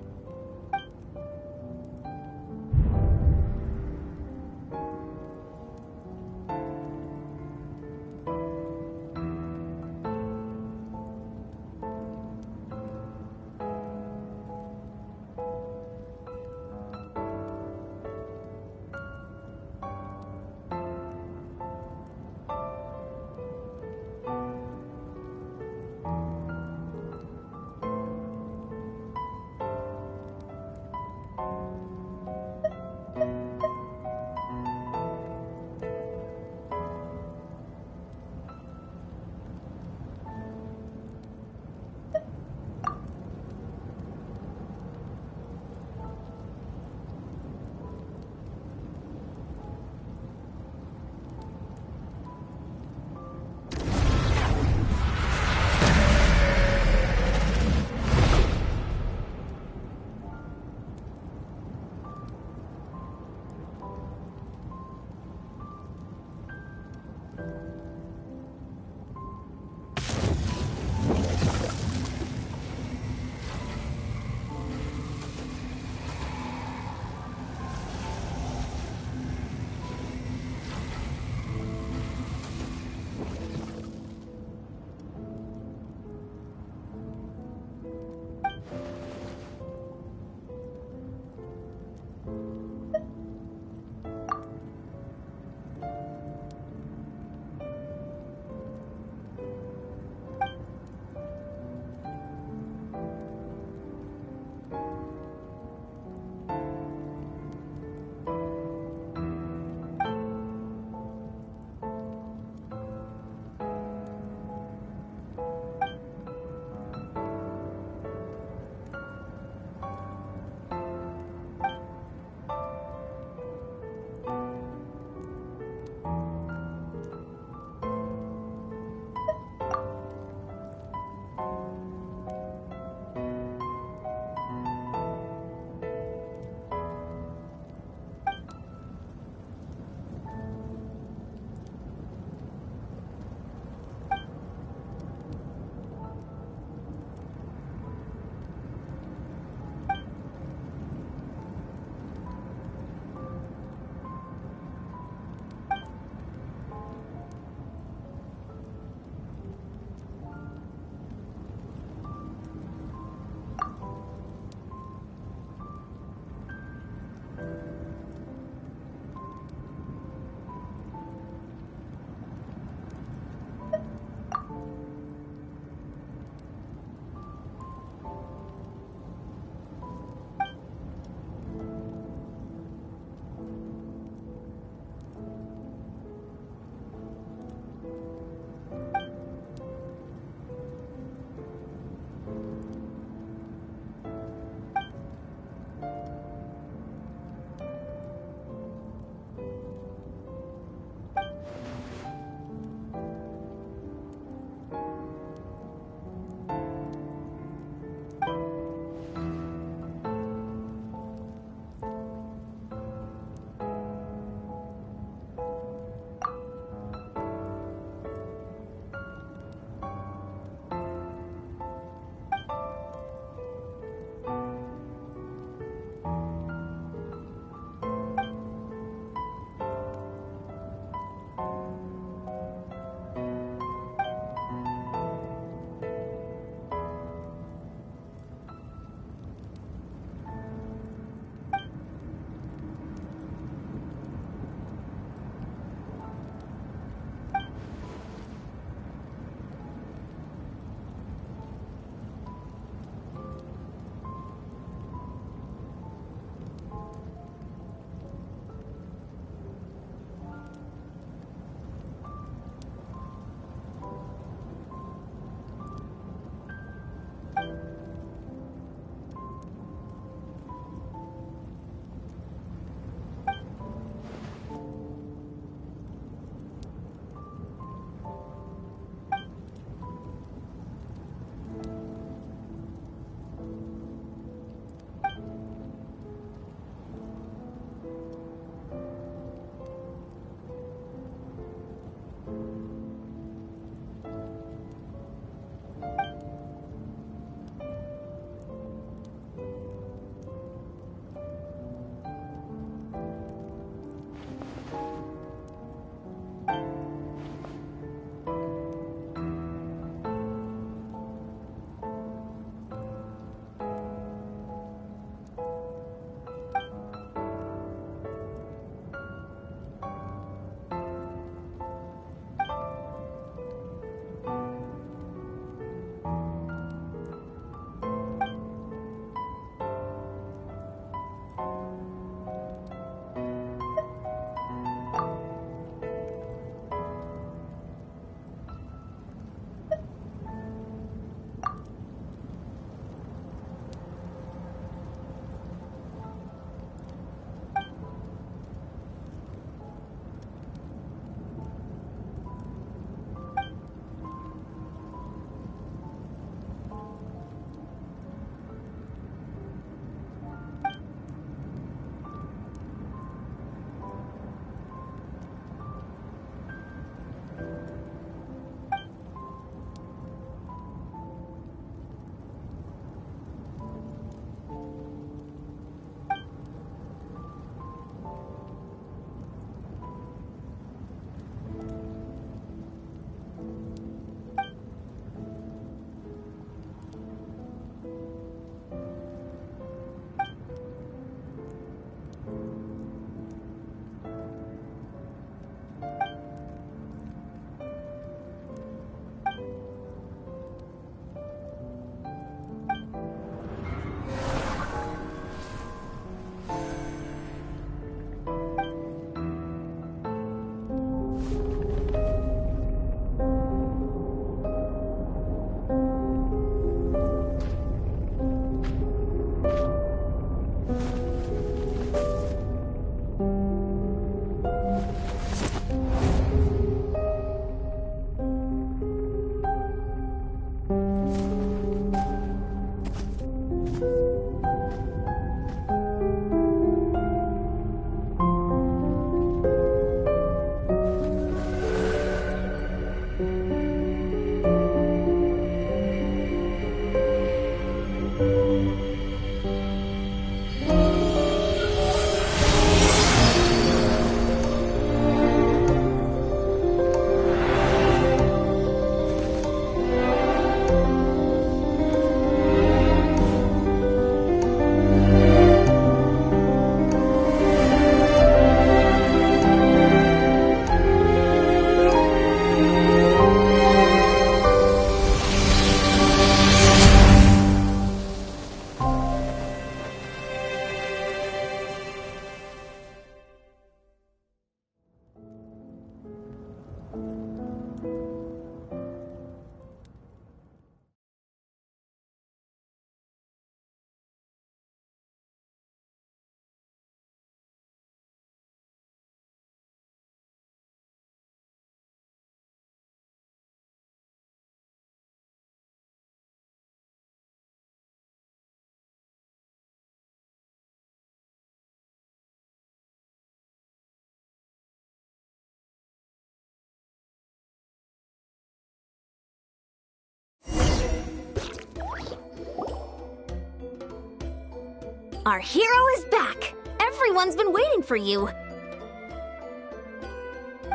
Our hero is back! Everyone's been waiting for you!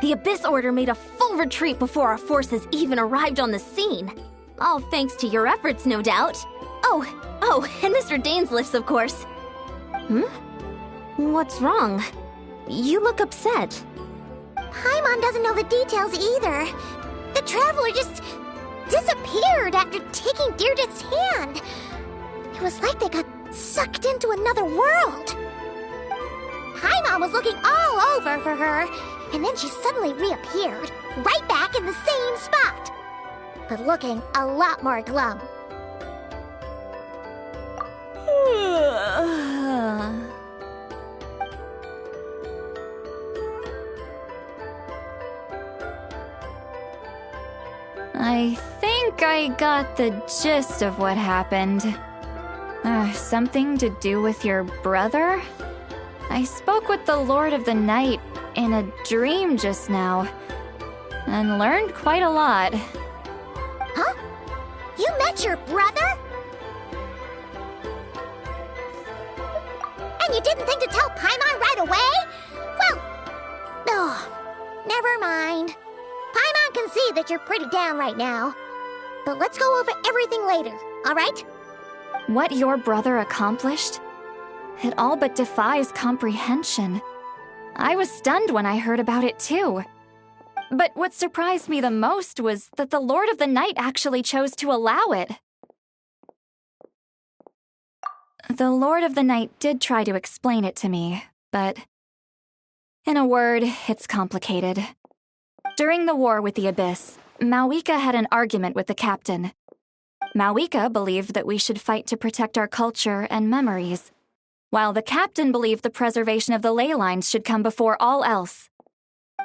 The The Abyss Order made a full retreat before our forces even arrived on the scene. All thanks to your efforts, no doubt. Oh, and Mr. Dainsliff's, of course. What's wrong? You look upset. Paimon doesn't know the details either. The Traveler just disappeared after taking Deirdre's hand. It was like they got sucked into another world. Paimon was looking all over for her, and then she suddenly reappeared, right back in the same spot, but looking a lot more glum. I think I got the gist of what happened. Something to do with your brother? I spoke with the Lord of the Night in a dream just now, and learned quite a lot. Huh? You met your brother? And you didn't think to tell Paimon right away? Well, never mind. Paimon can see that you're pretty down right now. But let's go over everything later, alright? What your brother accomplished? It all but defies comprehension. I was stunned when I heard about it too. But what surprised me the most was that the Lord of the Night actually chose to allow it. The Lord of the Night did try to explain it to me, but in a word, it's complicated. During the war with the Abyss, Mawika had an argument with the captain. Mawika believed that we should fight to protect our culture and memories, while the captain believed the preservation of the ley lines should come before all else.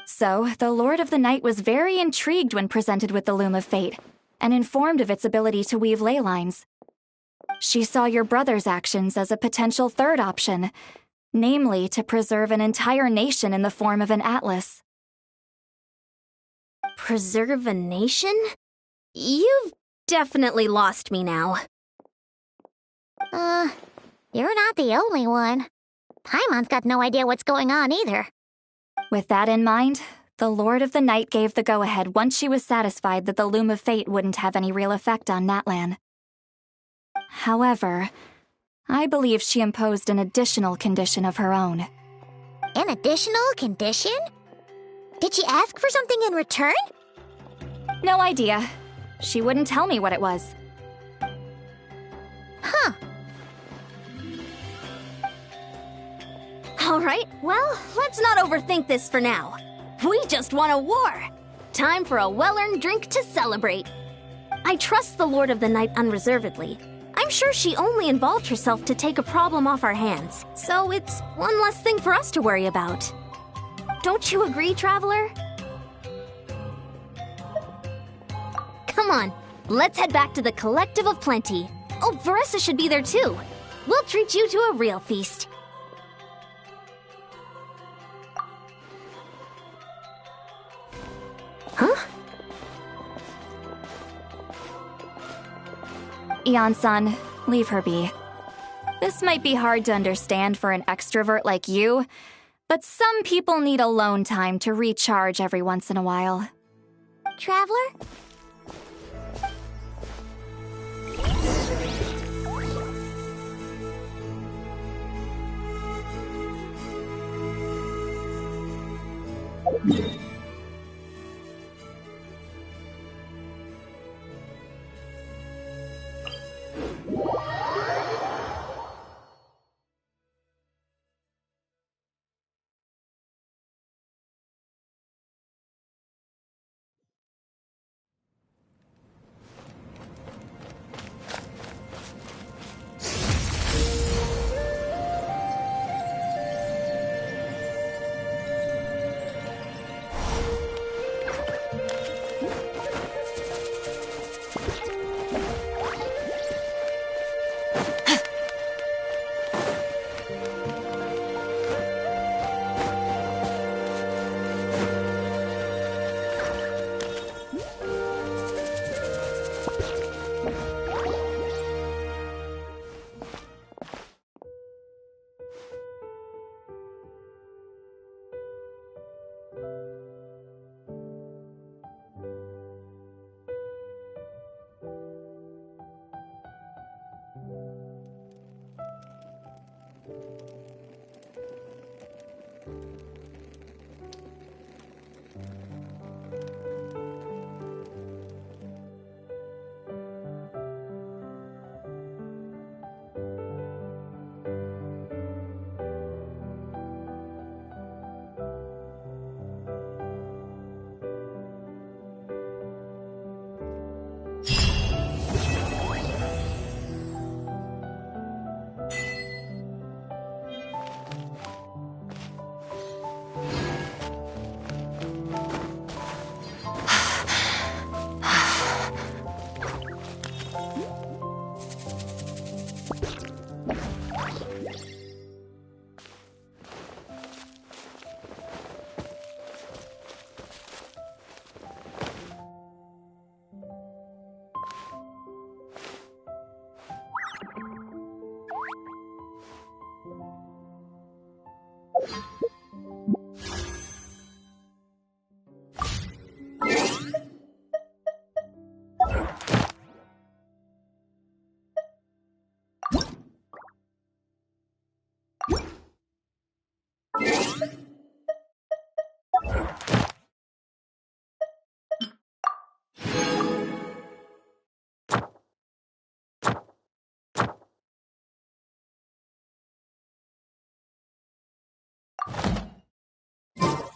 So, the Lord of the Night was very intrigued when presented with the Loom of Fate, and informed of its ability to weave ley lines. She saw your brother's actions as a potential third option, namely to preserve an entire nation in the form of an atlas. Preserve a nation? You've definitely lost me now. You're not the only one. Paimon's got no idea what's going on either. With that in mind, the Lord of the Night gave the go-ahead once she was satisfied that the Loom of Fate wouldn't have any real effect on Natlan. However, I believe she imposed an additional condition of her own. An additional condition? Did she ask for something in return? No idea. She wouldn't tell me what it was. Huh. Alright, well, let's not overthink this for now. We just won a war! Time for a well-earned drink to celebrate. I trust the Lord of the Night unreservedly. I'm sure she only involved herself to take a problem off our hands, so it's one less thing for us to worry about. Don't you agree, Traveler? Come on, let's head back to the Collective of Plenty. Oh, Varessa should be there too. We'll treat you to a real feast. Huh? Eon-san, leave her be. This might be hard to understand for an extrovert like you, but some people need alone time to recharge every once in a while. Traveler?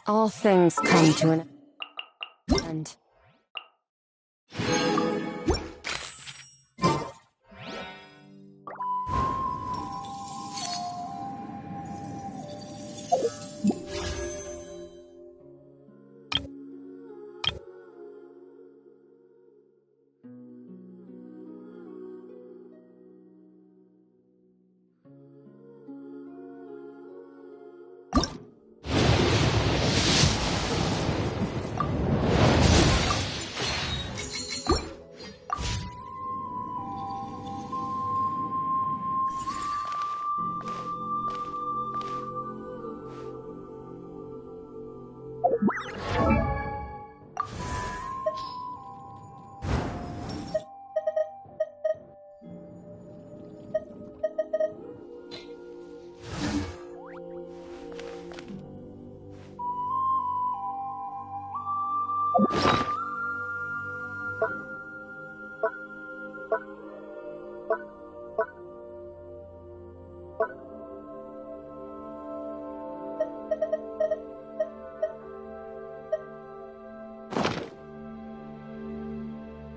All things come to an end.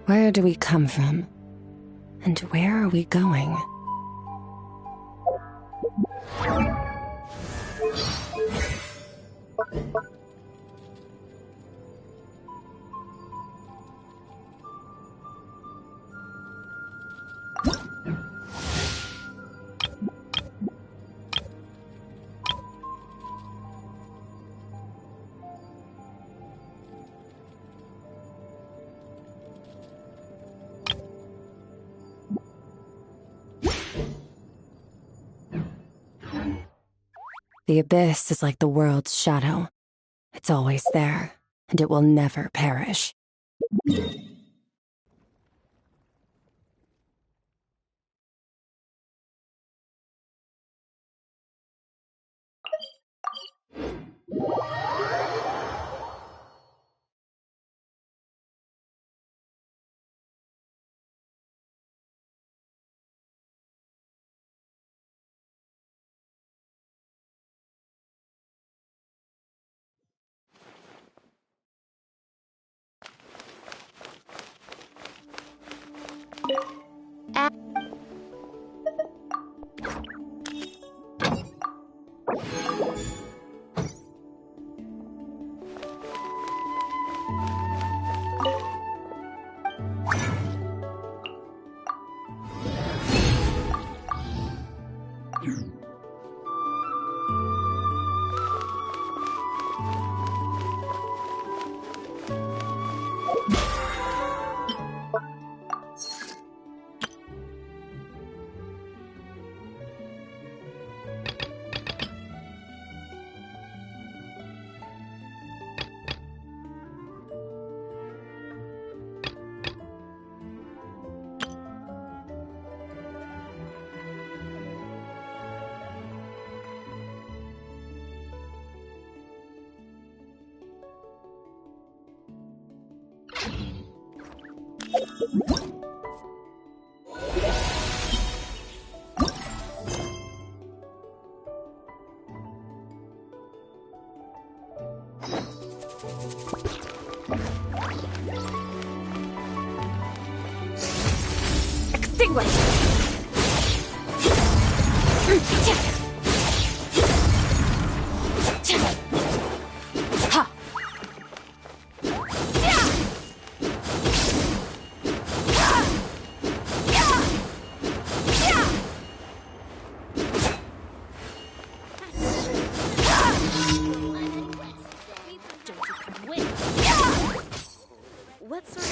Where do we come from? And where are we going? The abyss is like the world's shadow. It's always there, and it will never perish. What sort